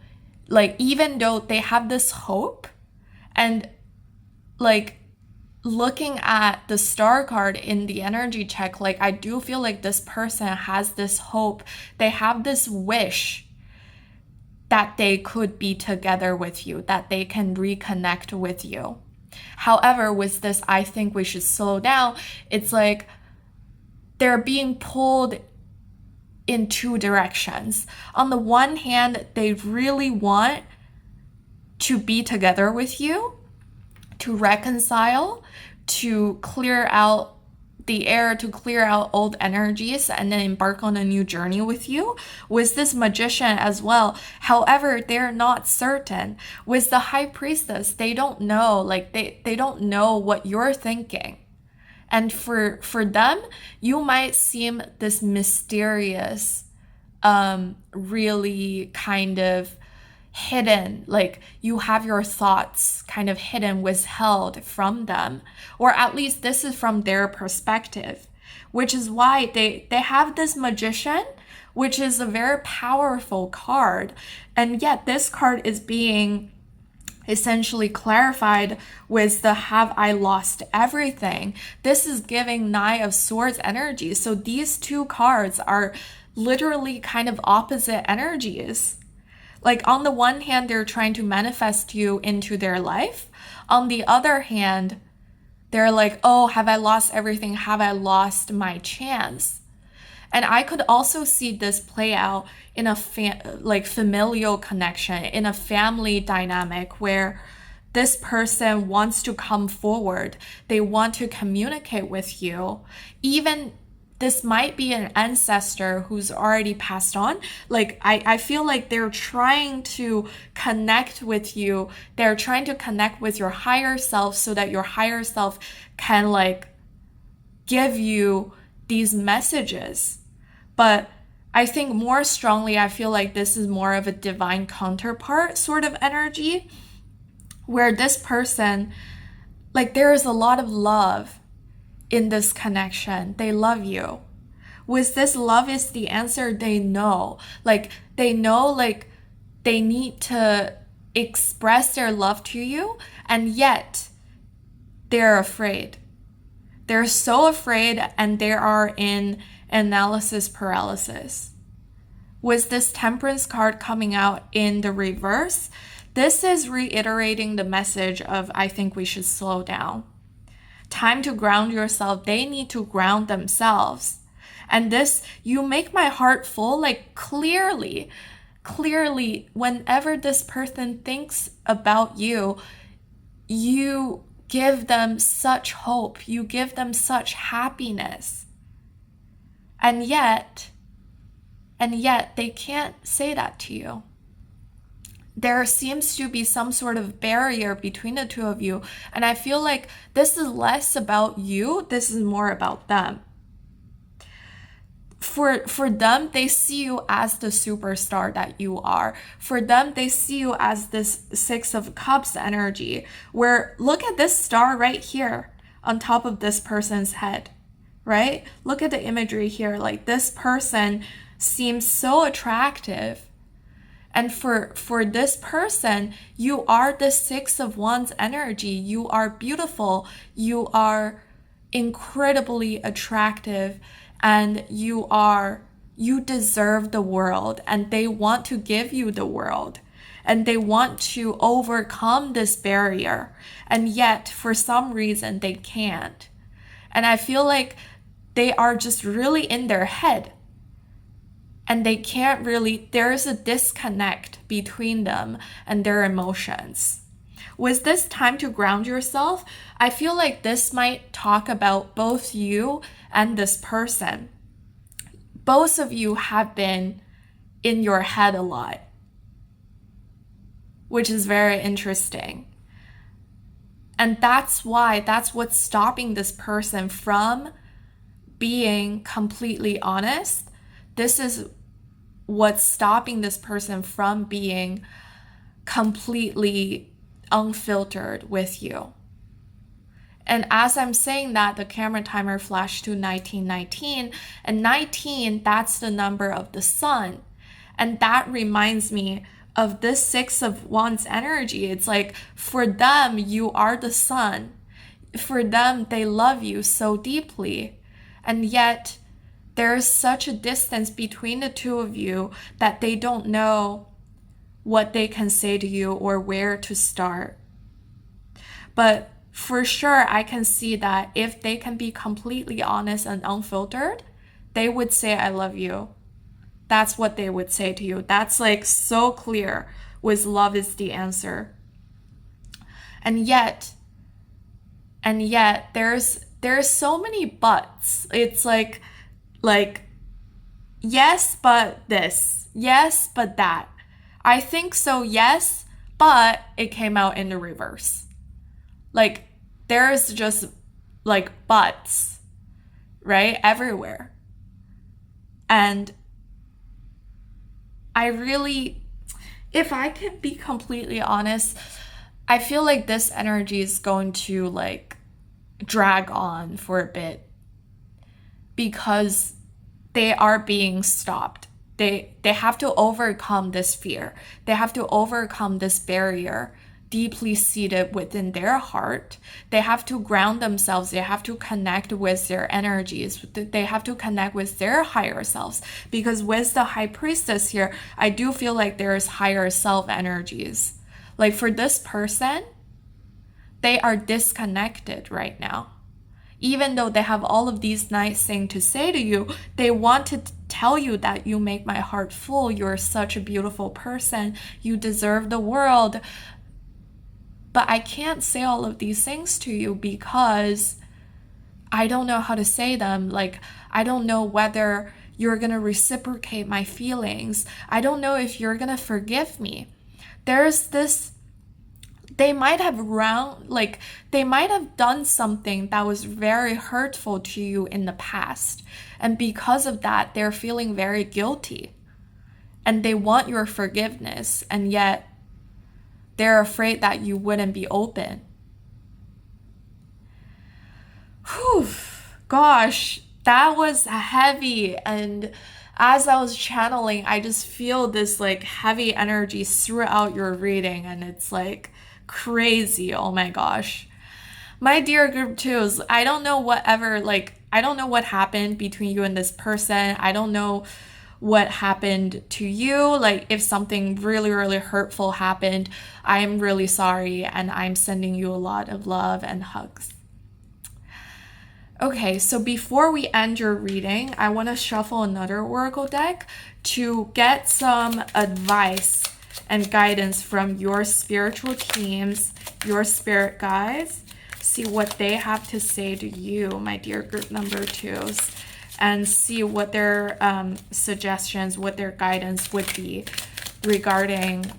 like, even though they have this hope, and like looking at the Star card in the energy check, like, I do feel like this person has this hope. They have this wish that they could be together with you, that they can reconnect with you. However, with this, I think we should slow down. It's like they're being pulled in 2 directions. On the one hand, they really want to be together with you, to reconcile, to clear out the air, to clear out old energies, and then embark on a new journey with you. With this Magician as well. However, they're not certain. With the High Priestess, they don't know, like, they don't know what you're thinking. And for them, you might seem this mysterious, really kind of hidden, like you have your thoughts kind of hidden, withheld from them, or at least this is from their perspective, which is why they have this Magician, which is a very powerful card. And yet this card is being essentially clarified with the have I lost everything. This is giving Nine of Swords energy. So these 2 cards are literally kind of opposite energies. Like, on the one hand, they're trying to manifest you into their life. On the other hand, they're like, oh, have I lost everything? Have I lost my chance? And I could also see this play out in a familial connection, in a family dynamic where this person wants to come forward. They want to communicate with you. Even this might be an ancestor who's already passed on. Like, I feel like they're trying to connect with you. They're trying to connect with your higher self so that your higher self can, like, give you these messages. But I think more strongly, I feel like this is more of a divine counterpart sort of energy, where this person, like, there is a lot of love in this connection. They love you. With this love is the answer, they know. Like, they know, like, they need to express their love to you, and yet they're afraid. They're so afraid, and they are in analysis paralysis. With this Temperance card coming out in the reverse, this is reiterating the message of, I think we should slow down. Time to ground yourself. They need to ground themselves. And this, you make my heart full, like clearly, whenever this person thinks about you, you give them such hope. You give them such happiness. And yet they can't say that to you. There seems to be some sort of barrier between the two of you. And I feel like this is less about you. This is more about them. For them, they see you as the superstar that you are. For them, they see you as this Six of Cups energy, where look at this star right here on top of this person's head, right? Look at the imagery here. Like, this person seems so attractive. And for this person, you are the Six of Wands energy. You are beautiful. You are incredibly attractive. And you deserve the world. And they want to give you the world. And they want to overcome this barrier. And yet, for some reason, they can't. And I feel like they are just really in their head. And they can't really, there's a disconnect between them and their emotions. With this time to ground yourself, I feel like this might talk about both you and this person. Both of you have been in your head a lot, which is very interesting. And that's what's stopping this person from being completely honest. This is what's stopping this person from being completely unfiltered with you. And as I'm saying that, the camera timer flashed to 1919, and 19, that's the number of the sun. And that reminds me of this Six of Wands energy. It's like, for them, you are the sun. For them, they love you so deeply. And yet, there is such a distance between the two of you that they don't know what they can say to you or where to start. But for sure, I can see that if they can be completely honest and unfiltered, they would say, I love you. That's what they would say to you. That's like so clear with love is the answer. And yet there's so many buts. It's like, yes, but this. Yes, but that. I think so, yes, but it came out in the reverse. Like, there's just like buts, right? Everywhere. And I really, if I can be completely honest, I feel like this energy is going to like drag on for a bit because they are being stopped. They have to overcome this fear. They have to overcome this barrier deeply seated within their heart. They have to ground themselves. They have to connect with their energies. They have to connect with their higher selves. Because with the High Priestess here, I do feel like there is higher self energies. Like for this person, they are disconnected right now. Even though they have all of these nice things to say to you, they want to tell you that you make my heart full. You're such a beautiful person. You deserve the world. But I can't say all of these things to you because I don't know how to say them. Like, I don't know whether you're going to reciprocate my feelings. I don't know if you're going to forgive me. There's this, they might have done something that was very hurtful to you in the past. And because of that, they're feeling very guilty. And they want your forgiveness. And yet, they're afraid that you wouldn't be open. Whew, gosh, that was heavy. And as I was channeling, I just feel this like heavy energy throughout your reading. And it's like crazy. Oh my gosh. My dear group twos, I don't know whatever, like, I don't know what happened between you and this person. I don't know what happened to you. Like, if something really, really hurtful happened, I'm really sorry and I'm sending you a lot of love and hugs. Okay, so before we end your reading, I want to shuffle another oracle deck to get some advice and guidance from your spiritual teams, your spirit guides. See what they have to say to you, my dear group number twos, and see what their suggestions, what their guidance would be regarding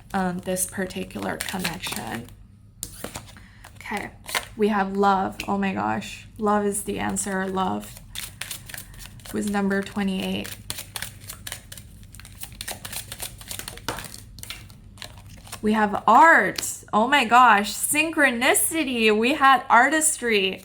this particular connection. Okay, we have love. Oh my gosh, love is the answer. Love was number 28. We have art. Oh my gosh, synchronicity. We had artistry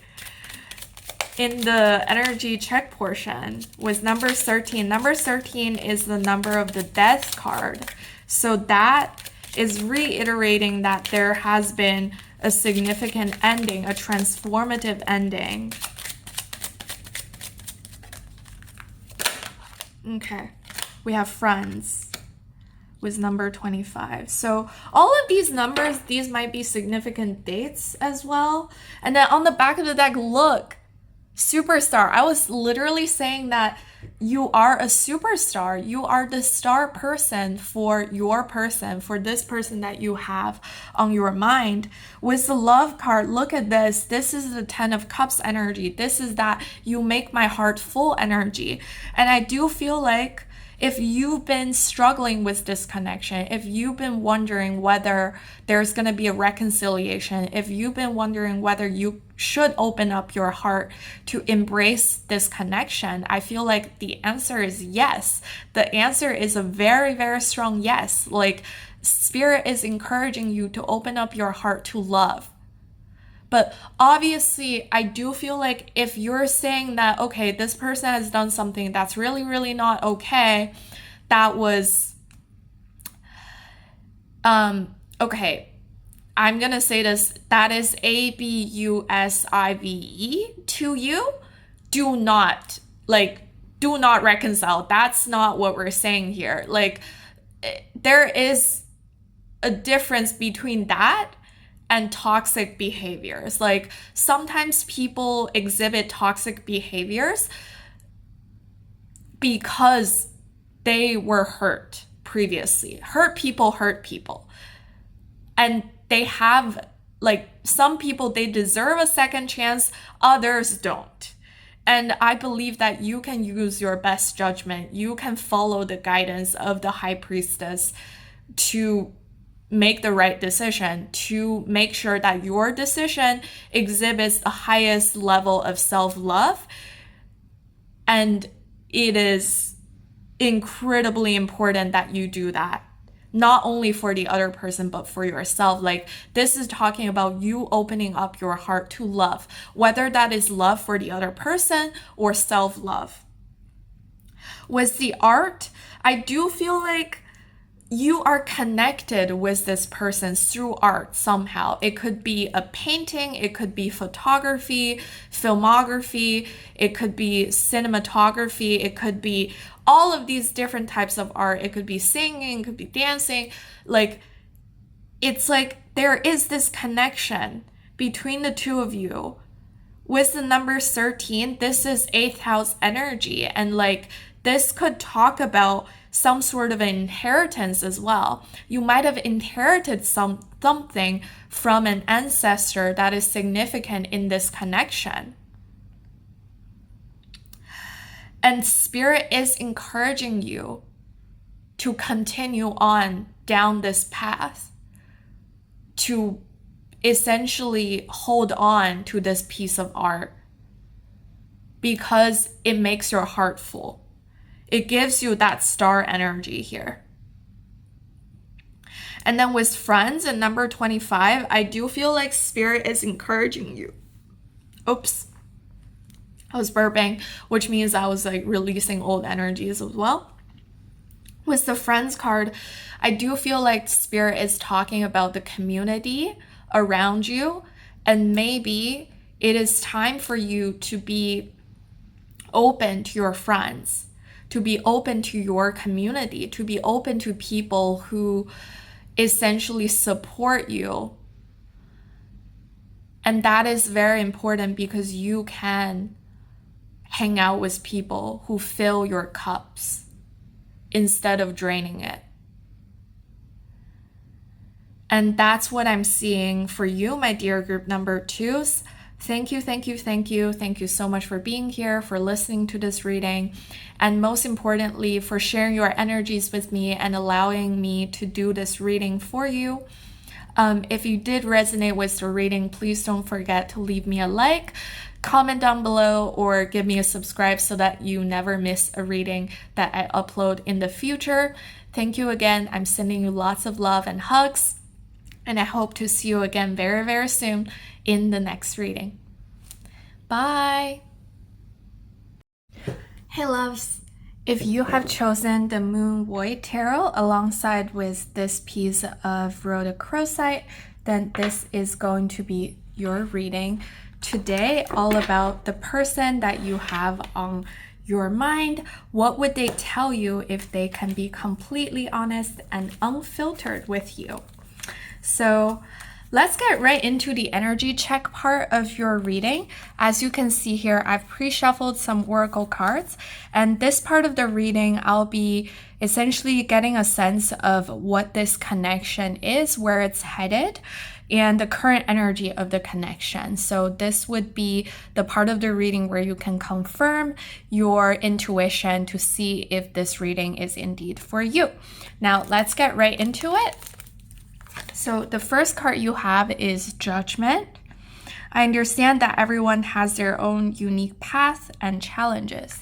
in the energy check portion was number 13. Number 13 is the number of the death card. So that is reiterating that there has been a significant ending, a transformative ending. Okay, we have friends was number 25. So all of these numbers, these might be significant dates as well. And then on the back of the deck, look, superstar. I was literally saying that you are a superstar. You are the star person for your person, for this person that you have on your mind. With the love card, look at this. This is the 10 of Cups energy. This is that you make my heart full energy. And I do feel like if you've been struggling with this connection, if you've been wondering whether there's going to be a reconciliation, if you've been wondering whether you should open up your heart to embrace this connection, I feel like the answer is yes. The answer is a very, very strong yes. Like, Spirit is encouraging you to open up your heart to love. But obviously, I do feel like if you're saying that, okay, this person has done something that's really, really not okay, that was, okay, I'm going to say this, that is abusive to you. Do not reconcile. That's not what we're saying here. Like, there is a difference between that and toxic behaviors. Like, sometimes people exhibit toxic behaviors because they were hurt previously. Hurt people. And they have, like, some people, they deserve a second chance, others don't. And I believe that you can use your best judgment. You can follow the guidance of the High Priestess to make the right decision, to make sure that your decision exhibits the highest level of self-love. And it is incredibly important that you do that, not only for the other person, but for yourself. Like, this is talking about you opening up your heart to love, whether that is love for the other person or self-love. With the art, I do feel like you are connected with this person through art somehow. It could be a painting, it could be photography, filmography, it could be cinematography, it could be all of these different types of art. It could be singing, it could be dancing. Like, it's like there is this connection between the two of you. With the number 13, this is 8th house energy, and like, this could talk about some sort of inheritance as well. You might have inherited something from an ancestor that is significant in this connection. And Spirit is encouraging you to continue on down this path, to essentially hold on to this piece of art because it makes your heart full. It gives you that star energy here. And then with friends and number 25, I do feel like Spirit is encouraging you. Oops. I was burping, which means I was like releasing old energies as well. With the friends card, I do feel like Spirit is talking about the community around you, and maybe it is time for you to be open to your friends, to be open to your community, to be open to people who essentially support you. And that is very important because you can hang out with people who fill your cups instead of draining it. And that's what I'm seeing for you, my dear group number 2s. Thank you, thank you, thank you. Thank you so much for being here, for listening to this reading, and most importantly, for sharing your energies with me and allowing me to do this reading for you. If you did resonate with the reading, please don't forget to leave me a like, comment down below, or give me a subscribe so that you never miss a reading that I upload in the future. Thank you again. I'm sending you lots of love and hugs, and I hope to see you again very, very soon in the next reading. Bye. Hey loves, if you have chosen the Moon Void Tarot alongside with this piece of rhodochrosite, then this is going to be your reading today, all about the person that you have on your mind. What would they tell you if they can be completely honest and unfiltered with you? So let's get right into the energy check part of your reading. As you can see here, I've pre-shuffled some oracle cards, and this part of the reading, I'll be essentially getting a sense of what this connection is, where it's headed, and the current energy of the connection. So this would be the part of the reading where you can confirm your intuition to see if this reading is indeed for you. Now let's get right into it. So the first card you have is Judgment. I understand that everyone has their own unique path and challenges.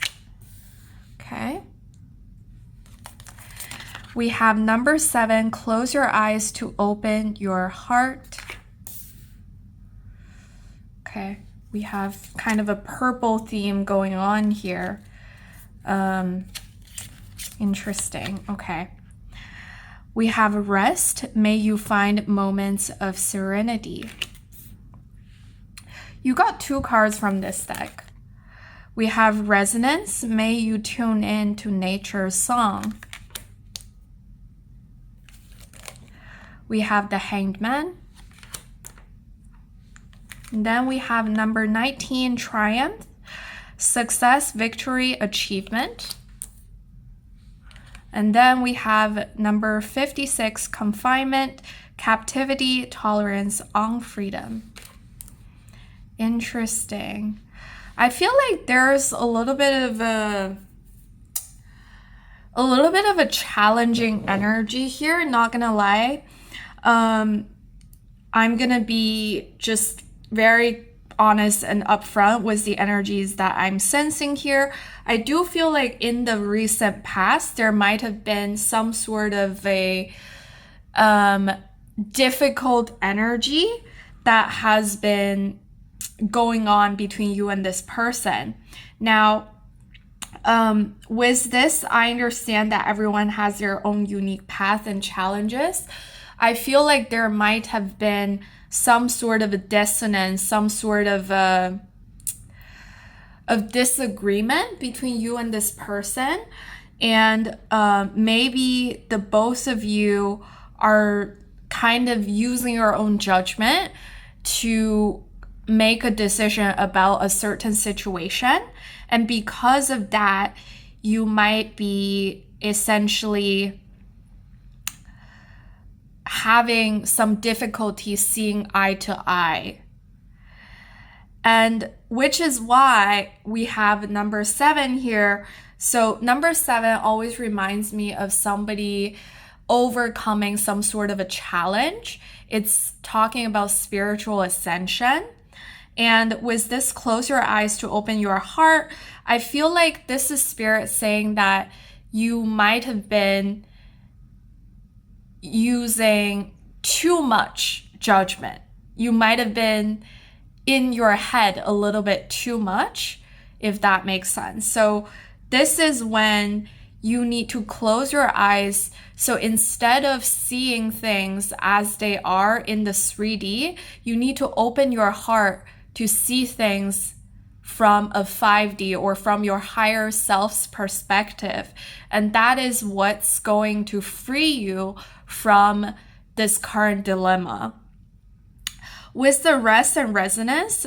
Okay. We have number 7, close your eyes to open your heart. Okay. We have kind of a purple theme going on here. Interesting. Okay. We have Rest. May you find moments of serenity. You got 2 cards from this deck. We have Resonance. May you tune in to nature's song. We have the Hanged Man. And then we have number 19, Triumph. Success, victory, achievement. And then we have number 56, Confinement, captivity, tolerance, on freedom. Interesting. I feel like there's a little bit of a challenging energy here, not gonna lie. I'm gonna be just very honest and upfront with the energies that I'm sensing here. I do feel like in the recent past, there might have been some sort of a difficult energy that has been going on between you and this person. Now, with this, I understand that everyone has their own unique path and challenges. I feel like there might have been some sort of a dissonance, some sort of disagreement between you and this person. And maybe the both of you are kind of using your own judgment to make a decision about a certain situation. And because of that, you might be essentially having some difficulty seeing eye to eye. And which is why we have number 7 here. So number 7 always reminds me of somebody overcoming some sort of a challenge. It's talking about spiritual ascension. And with this, close your eyes to open your heart. I feel like this is Spirit saying that you might have been using too much judgment. You might have been in your head a little bit too much, if that makes sense. So this is when you need to close your eyes. So instead of seeing things as they are in the 3D, you need to open your heart to see things from a 5D or from your higher self's perspective. And that is what's going to free you from this current dilemma. With the rest and resonance,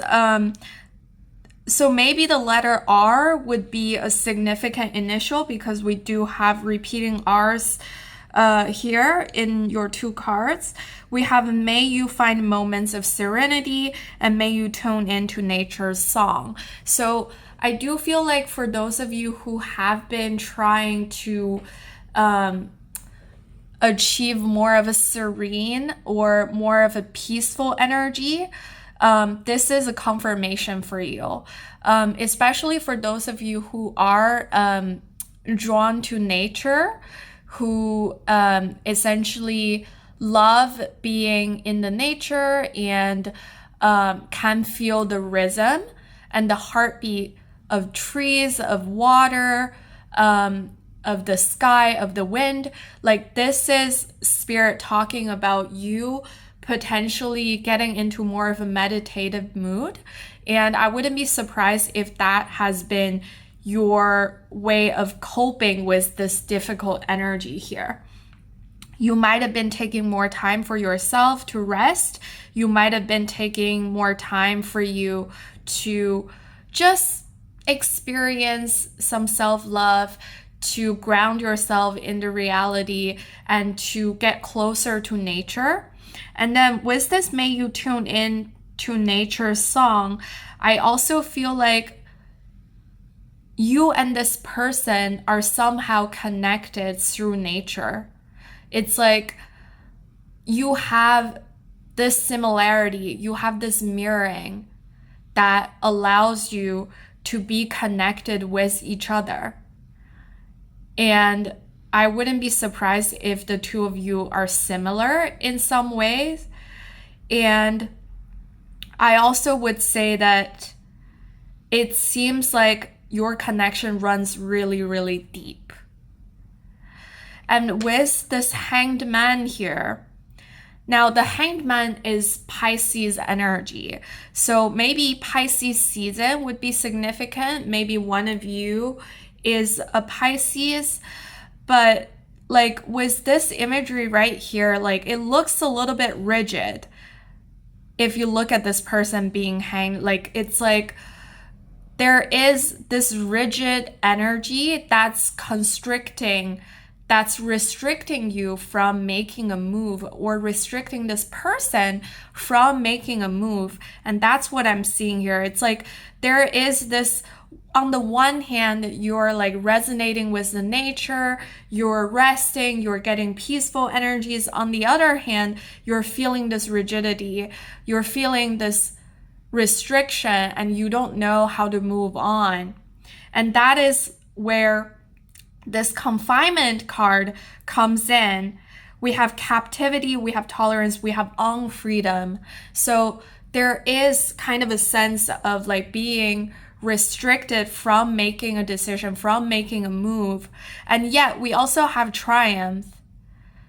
so maybe the letter R would be a significant initial because we do have repeating R's here in your two cards. We have may you find moments of serenity and may you tune into nature's song. So I do feel like for those of you who have been trying to achieve more of a serene or more of a peaceful energy, this is a confirmation for you, especially for those of you who are drawn to nature, who essentially love being in the nature and can feel the rhythm and the heartbeat of trees, of water, of the sky, of the wind. Like, this is spirit talking about you potentially getting into more of a meditative mood. And I wouldn't be surprised if that has been your way of coping with this difficult energy here. You might have been taking more time for yourself to rest. You might have been taking more time for you to just experience some self-love, to ground yourself in the reality and to get closer to nature. And then with this, may you tune in to nature's song. I also feel like you and this person are somehow connected through nature. It's like you have this similarity, you have this mirroring that allows you to be connected with each other. And I wouldn't be surprised if the two of you are similar in some ways. And I also would say that it seems like your connection runs really, really deep. And with this Hanged Man here, now the Hanged Man is Pisces energy. So maybe Pisces season would be significant. Maybe one of you is a Pisces, but like with this imagery right here, like it looks a little bit rigid. If you look at this person being hanged, like it's like there is this rigid energy that's constricting, that's restricting you from making a move, or restricting this person from making a move. And that's what I'm seeing here. It's like there is this, on the one hand, you're like resonating with the nature, you're resting, you're getting peaceful energies. On the other hand, you're feeling this rigidity, you're feeling this restriction, and you don't know how to move on. And that is where this confinement card comes in. We have captivity, we have tolerance, we have unfreedom. So there is kind of a sense of like being restricted from making a decision, from making a move. And yet we also have triumph.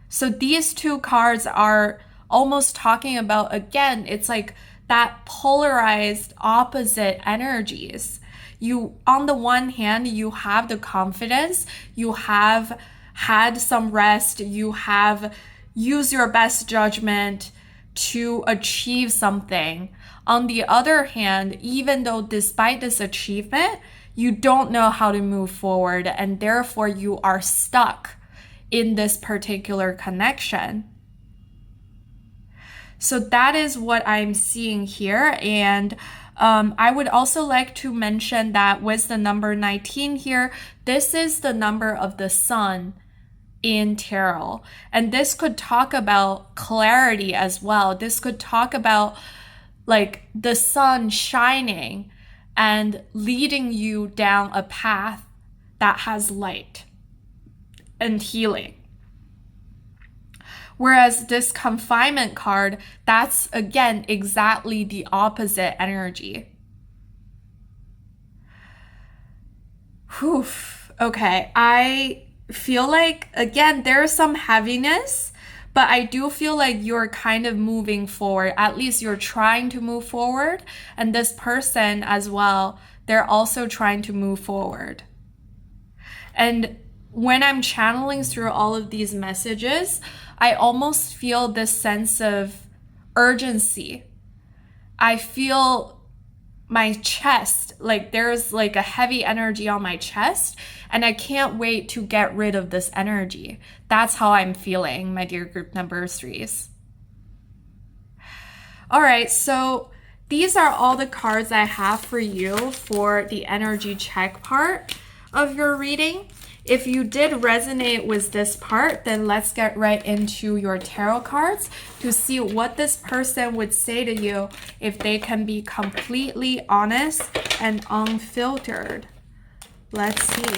So these two cards are almost talking about, again, it's like that polarized opposite energies. You, on the one hand, you have the confidence, you have had some rest, you have used your best judgment to achieve something. On the other hand, even though despite this achievement, you don't know how to move forward, and therefore you are stuck in this particular connection. So that is what I'm seeing here. And I would also like to mention that with the number 19 here, this is the number of the sun in tarot. And this could talk about clarity as well. This could talk about like the sun shining and leading you down a path that has light and healing. Whereas this confinement card, that's again exactly the opposite energy. Whew. Okay, I feel like, again, there's some heaviness, But I do feel like you're kind of moving forward. At least you're trying to move forward. And this person as well, they're also trying to move forward. And when I'm channeling through all of these messages, I almost feel this sense of urgency. I feel my chest, like there's like a heavy energy on my chest, and I can't wait to get rid of this energy. That's how I'm feeling, my dear group number 3s. All right, so these are all the cards I have for you for the energy check part of your reading. If you did resonate with this part, then let's get right into your tarot cards to see what this person would say to you if they can be completely honest and unfiltered. Let's see.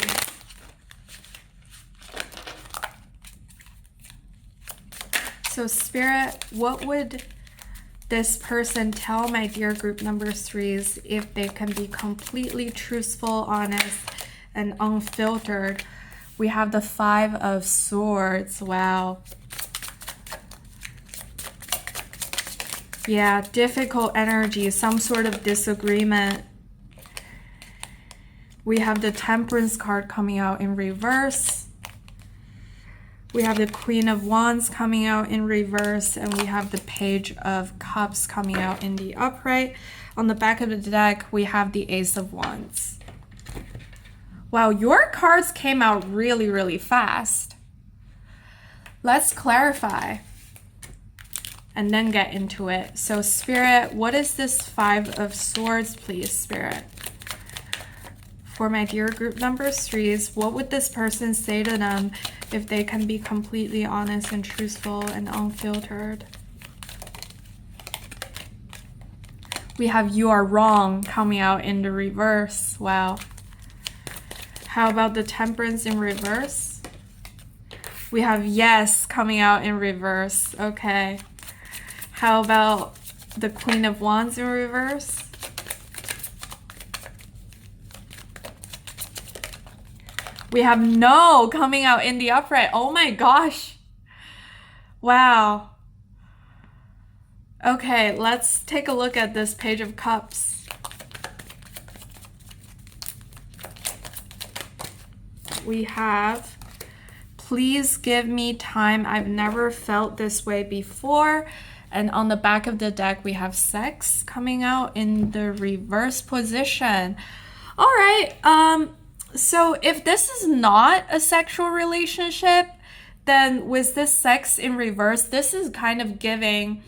So Spirit, what would this person tell my dear group number 3s if they can be completely truthful, honest, and unfiltered? We have the 5 of Swords. Wow. Yeah, difficult energy, some sort of disagreement. We have the Temperance card coming out in reverse. We have the Queen of Wands coming out in reverse, and we have the Page of Cups coming out in the upright. On the back of the deck, we have the Ace of Wands. Wow, your cards came out really, really fast. Let's clarify and then get into it. So Spirit, what is this 5 of Swords, please, Spirit? For my dear group number 3s, what would this person say to them if they can be completely honest and truthful and unfiltered? We have You Are Wrong coming out in the reverse. Wow. How about the Temperance in reverse? We have Yes coming out in reverse. Okay. How about the Queen of Wands in reverse? We have No coming out in the upright. Oh my gosh. Wow. Okay, let's take a look at this Page of Cups. We have, please give me time. I've never felt this way before. And on the back of the deck, we have Sex coming out in the reverse position. All right. So if this is not a sexual relationship, then with this Sex in reverse, this is kind of giving,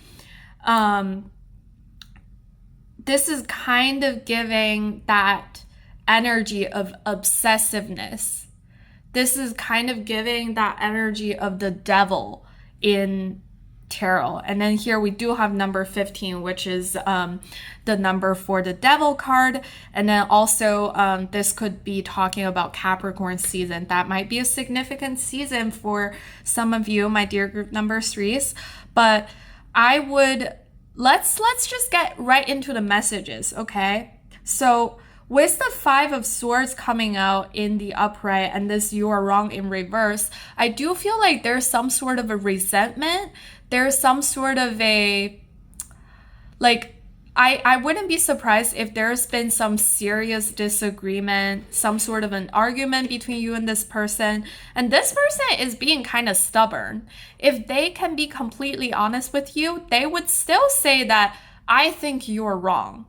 that energy of obsessiveness. This is kind of giving that energy of the devil in tarot. And then here we do have number 15, which is the number for the devil card. And then also this could be talking about Capricorn season. That might be a significant season for some of you, my dear group number 3s. But I would, let's just get right into the messages, okay? So with the 5 of Swords coming out in the upright and this You Are Wrong in reverse, I do feel like there's some sort of a resentment. There's some sort of a, like, I wouldn't be surprised if there's been some serious disagreement, some sort of an argument between you and this person. And this person is being kind of stubborn. If they can be completely honest with you, they would still say that, I think you're wrong.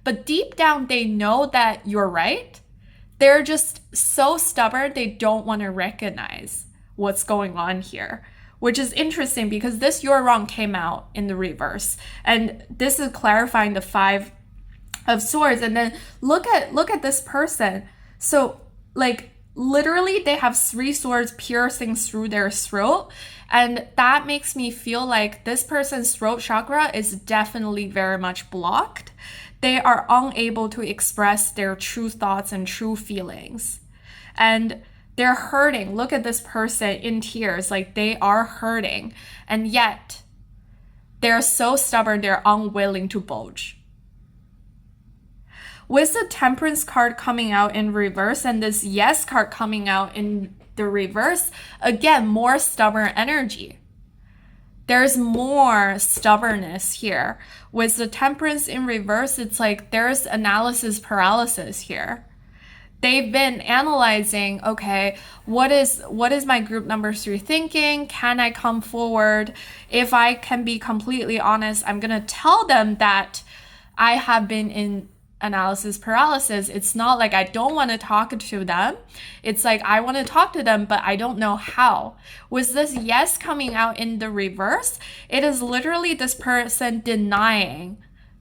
But deep down, they know that you're right. They're just so stubborn, they don't want to recognize what's going on here, which is interesting because this You're Wrong came out in the reverse. And this is clarifying the 5 of Swords. And then look at this person. So like literally they have 3 swords piercing through their throat. And that makes me feel like this person's throat chakra is definitely very much blocked. They are unable to express their true thoughts and true feelings. And they're hurting. Look at this person in tears, like they are hurting. And yet, they're so stubborn, they're unwilling to budge. With the Temperance card coming out in reverse and this Yes card coming out in the reverse, again, more stubborn energy. there's more stubbornness here. With the Temperance in reverse, it's like there's analysis paralysis here. They've been analyzing, okay, what is my group number 3 thinking? Can I come forward? If I can be completely honest, I'm going to tell them that I have been in analysis paralysis. It's not like I don't want to talk to them. It's like I want to talk to them, but I don't know how. With this yes coming out in the reverse, it is literally this person denying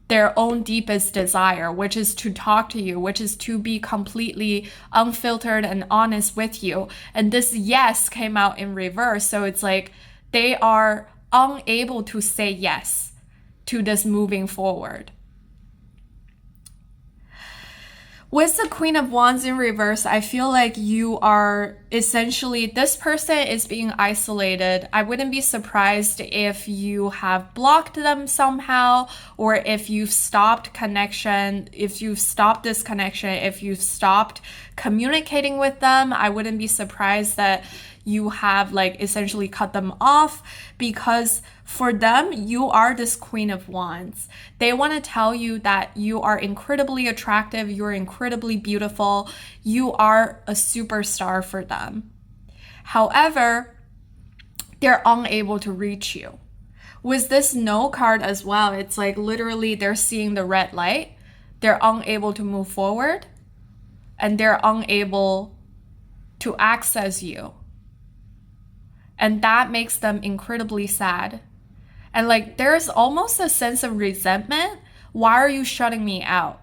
their own deepest desire, which is to talk to you, which is to be completely unfiltered and honest with you. And this yes came out in reverse. So it's like they are unable to say yes to this moving forward. With the Queen of Wands in reverse, I feel like you are essentially, this person is being isolated. I wouldn't be surprised if you have blocked them somehow, or if you've stopped connection, if you've stopped this connection, if you've stopped communicating with them. I wouldn't be surprised that you have like essentially cut them off, because for them, you are this Queen of Wands. They want to tell you that you are incredibly attractive, you're incredibly beautiful, you are a superstar for them. However, they're unable to reach you. With this no card as well, it's like literally they're seeing the red light, they're unable to move forward, and they're unable to access you. And that makes them incredibly sad. And like there's almost a sense of resentment. Why are you shutting me out?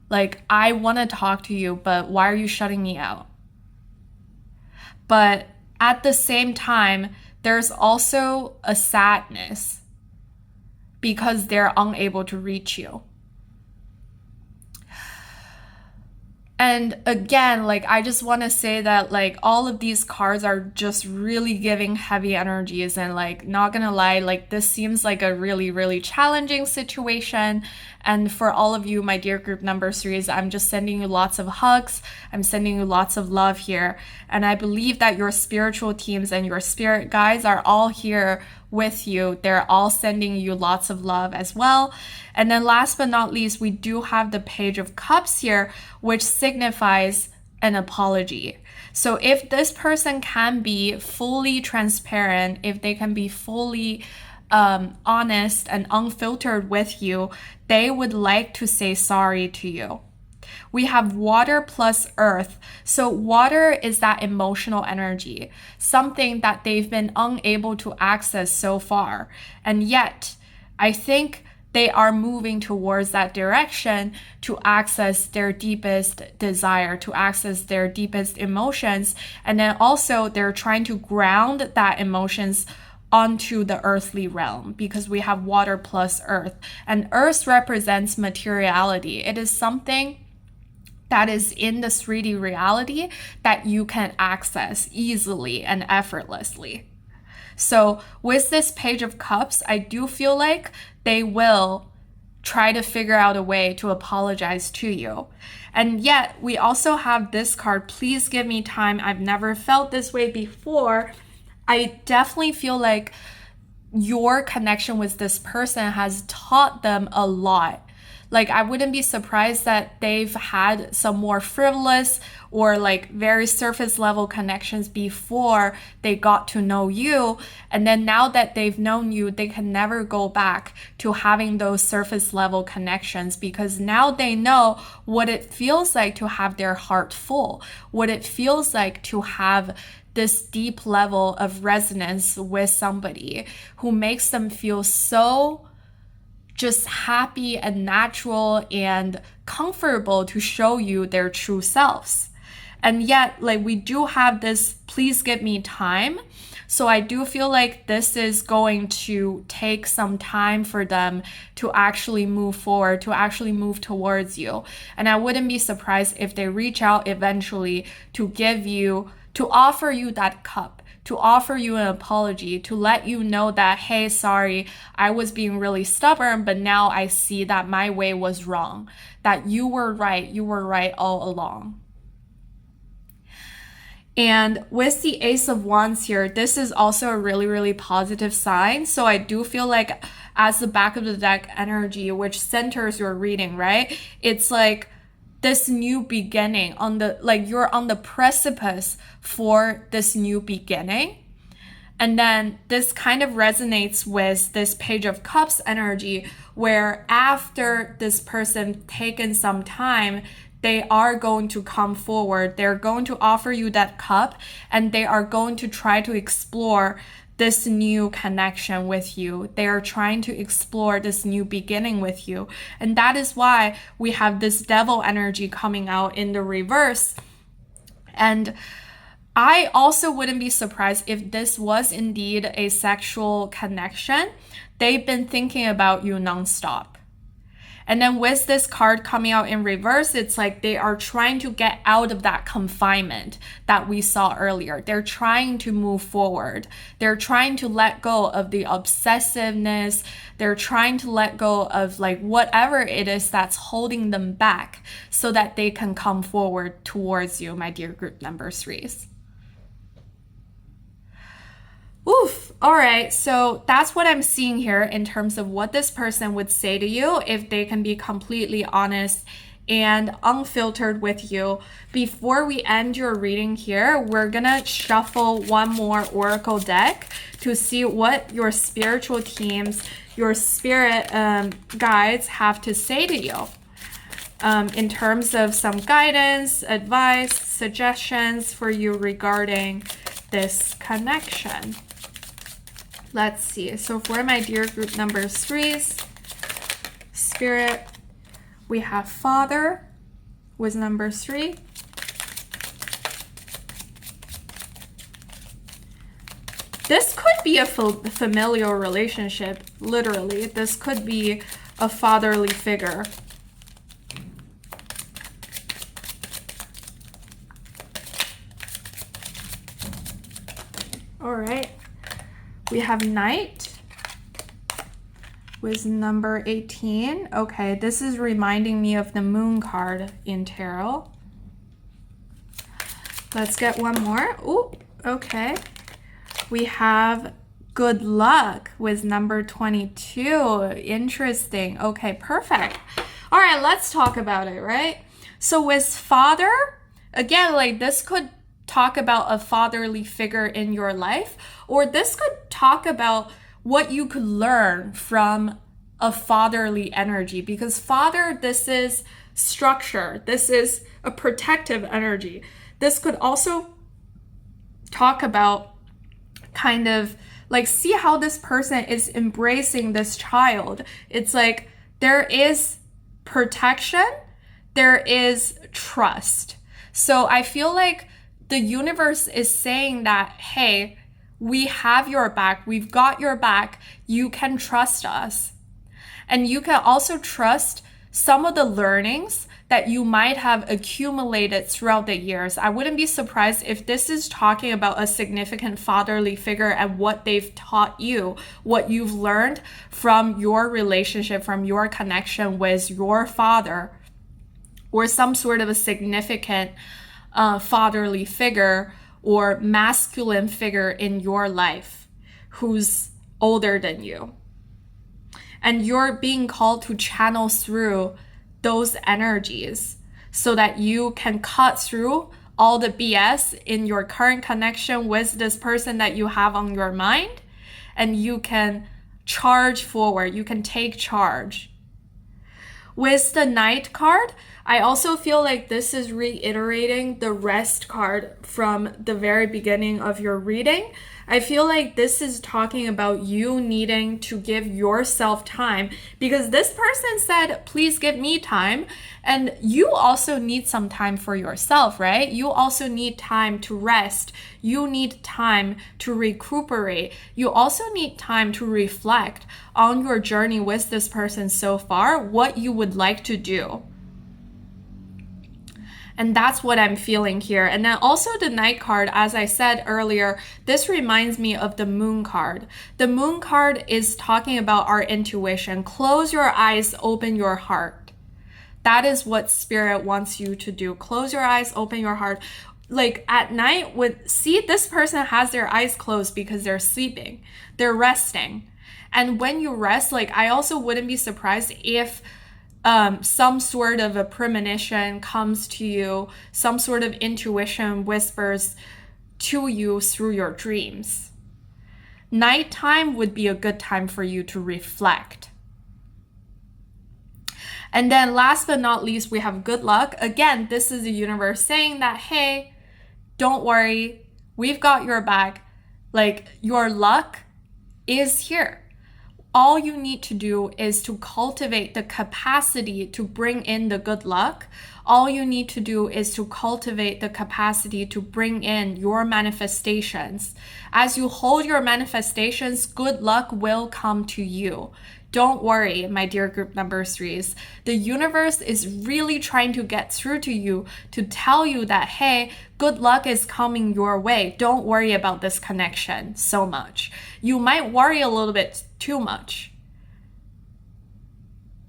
Like, I want to talk to you, but why are you shutting me out? But at the same time, there's also a sadness because they're unable to reach you. And again, like, I just want to say that, like, all of these cards are just really giving heavy energies. And, like, not gonna lie, like, this seems like a really, really challenging situation. And for all of you, my dear group number 3s, I'm just sending you lots of hugs. I'm sending you lots of love here. And I believe that your spiritual teams and your spirit guides are all here with you. They're all sending you lots of love as well. And then last but not least, we do have the Page of Cups here, which signifies an apology. So if this person can be fully transparent, if they can be fully honest and unfiltered with you, they would like to say sorry to you. We have water plus earth. So water is that emotional energy, something that they've been unable to access so far. And yet, I think they are moving towards that direction to access their deepest desire, to access their deepest emotions. And then also they're trying to ground that emotions onto the earthly realm, because we have water plus earth. And earth represents materiality. It is something that is in the 3D reality that you can access easily and effortlessly. So with this Page of Cups, I do feel like they will try to figure out a way to apologize to you. And yet we also have this card, Please Give Me Time. I've never felt this way before. I definitely feel like your connection with this person has taught them a lot. Like, I wouldn't be surprised that they've had some more frivolous or like very surface level connections before they got to know you. And then now that they've known you, they can never go back to having those surface level connections, because now they know what it feels like to have their heart full, what it feels like to have this deep level of resonance with somebody who makes them feel so just happy and natural and comfortable to show you their true selves. And yet, like, we do have this Please Give Me Time. So I do feel like this is going to take some time for them to actually move forward, to actually move towards you. And I wouldn't be surprised if they reach out eventually to offer you that cup, to offer you an apology, to let you know that, hey, sorry, I was being really stubborn, but now I see that my way was wrong, that you were right all along. And with the Ace of Wands here, this is also a really, really positive sign. So I do feel like as the back of the deck energy, which centers your reading, right? It's like this new beginning on the, like you're on the precipice for this new beginning. And then this kind of resonates with this Page of Cups energy, where after this person taken some time, they are going to come forward. They're going to offer you that cup, and they are going to try to explore this new connection with you. They are trying to explore this new beginning with you. And that is why we have this Devil energy coming out in the reverse. And I also wouldn't be surprised if this was indeed a sexual connection. They've been thinking about you nonstop. And then with this card coming out in reverse, it's like they are trying to get out of that confinement that we saw earlier. They're trying to move forward. They're trying to let go of the obsessiveness. They're trying to let go of like whatever it is that's holding them back so that they can come forward towards you, my dear group number 3s. Oof. All right. So that's what I'm seeing here in terms of what this person would say to you if they can be completely honest and unfiltered with you. Before we end your reading here, we're going to shuffle one more oracle deck to see what your spiritual teams, your spirit guides have to say to you in terms of some guidance, advice, suggestions for you regarding this connection. Let's see. So for my dear group number 3s, Spirit, we have Father with number 3. This could be a familial relationship, literally. This could be a fatherly figure. All right. We have Knight with number 18. Okay, this is reminding me of the Moon card in Tarot. Let's get one more. Ooh, okay. We have Good Luck with number 22. Interesting. Okay, perfect. All right, let's talk about it, right? So with Father, again, like this could talk about a fatherly figure in your life, or this could talk about what you could learn from a fatherly energy, because Father, this is structure. This is a protective energy. This could also talk about kind of like, see how this person is embracing this child. It's like there is protection, there is trust. So I feel like the universe is saying that, hey, we have your back. We've got your back. You can trust us. And you can also trust some of the learnings that you might have accumulated throughout the years. I wouldn't be surprised if this is talking about a significant fatherly figure and what they've taught you, what you've learned from your relationship, from your connection with your father, or some sort of a significant fatherly figure or masculine figure in your life who's older than you. And you're being called to channel through those energies so that you can cut through all the BS in your current connection with this person that you have on your mind, and you can charge forward, you can take charge. With the Knight card, I also feel like this is reiterating the Rest card from the very beginning of your reading. I feel like this is talking about you needing to give yourself time, because this person said, please give me time. And you also need some time for yourself, right? You also need time to rest. You need time to recuperate. You also need time to reflect on your journey with this person so far, what you would like to do. And that's what I'm feeling here. And then also the Knight card, as I said earlier, this reminds me of the Moon card. The Moon card is talking about our intuition. Close your eyes, open your heart. That is what Spirit wants you to do. Close your eyes, open your heart. like at night see this person has their eyes closed because they're sleeping, they're resting. And when you rest, like I also wouldn't be surprised if some sort of a premonition comes to you, some sort of intuition whispers to you through your dreams. Nighttime would be a good time for you to reflect. And then last but not least, we have good luck. Again, this is the universe saying that, hey, don't worry, we've got your back. Like, your luck is here. All you need to do is to cultivate the capacity to bring in the good luck. All you need to do is to cultivate the capacity to bring in your manifestations. As you hold your manifestations, good luck will come to you. Don't worry, my dear group number 3s. The universe is really trying to get through to you to tell you that, hey, good luck is coming your way. Don't worry about this connection so much. You might worry a little bit too much.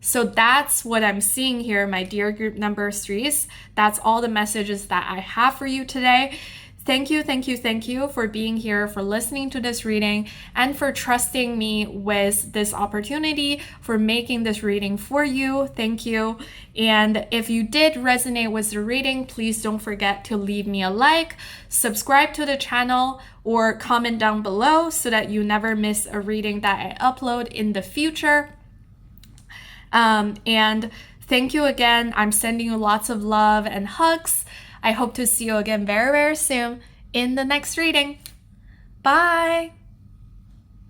So that's what I'm seeing here, my dear group number 3s. That's all the messages that I have for you today. Thank you for being here, for listening to this reading, and for trusting me with this opportunity, for making this reading for you. Thank you. And if you did resonate with the reading, please don't forget to leave me a like, subscribe to the channel, or comment down below so that you never miss a reading that I upload in the future. And thank you again. I'm sending you lots of love and hugs. I hope to see you again very, very soon in the next reading. Bye!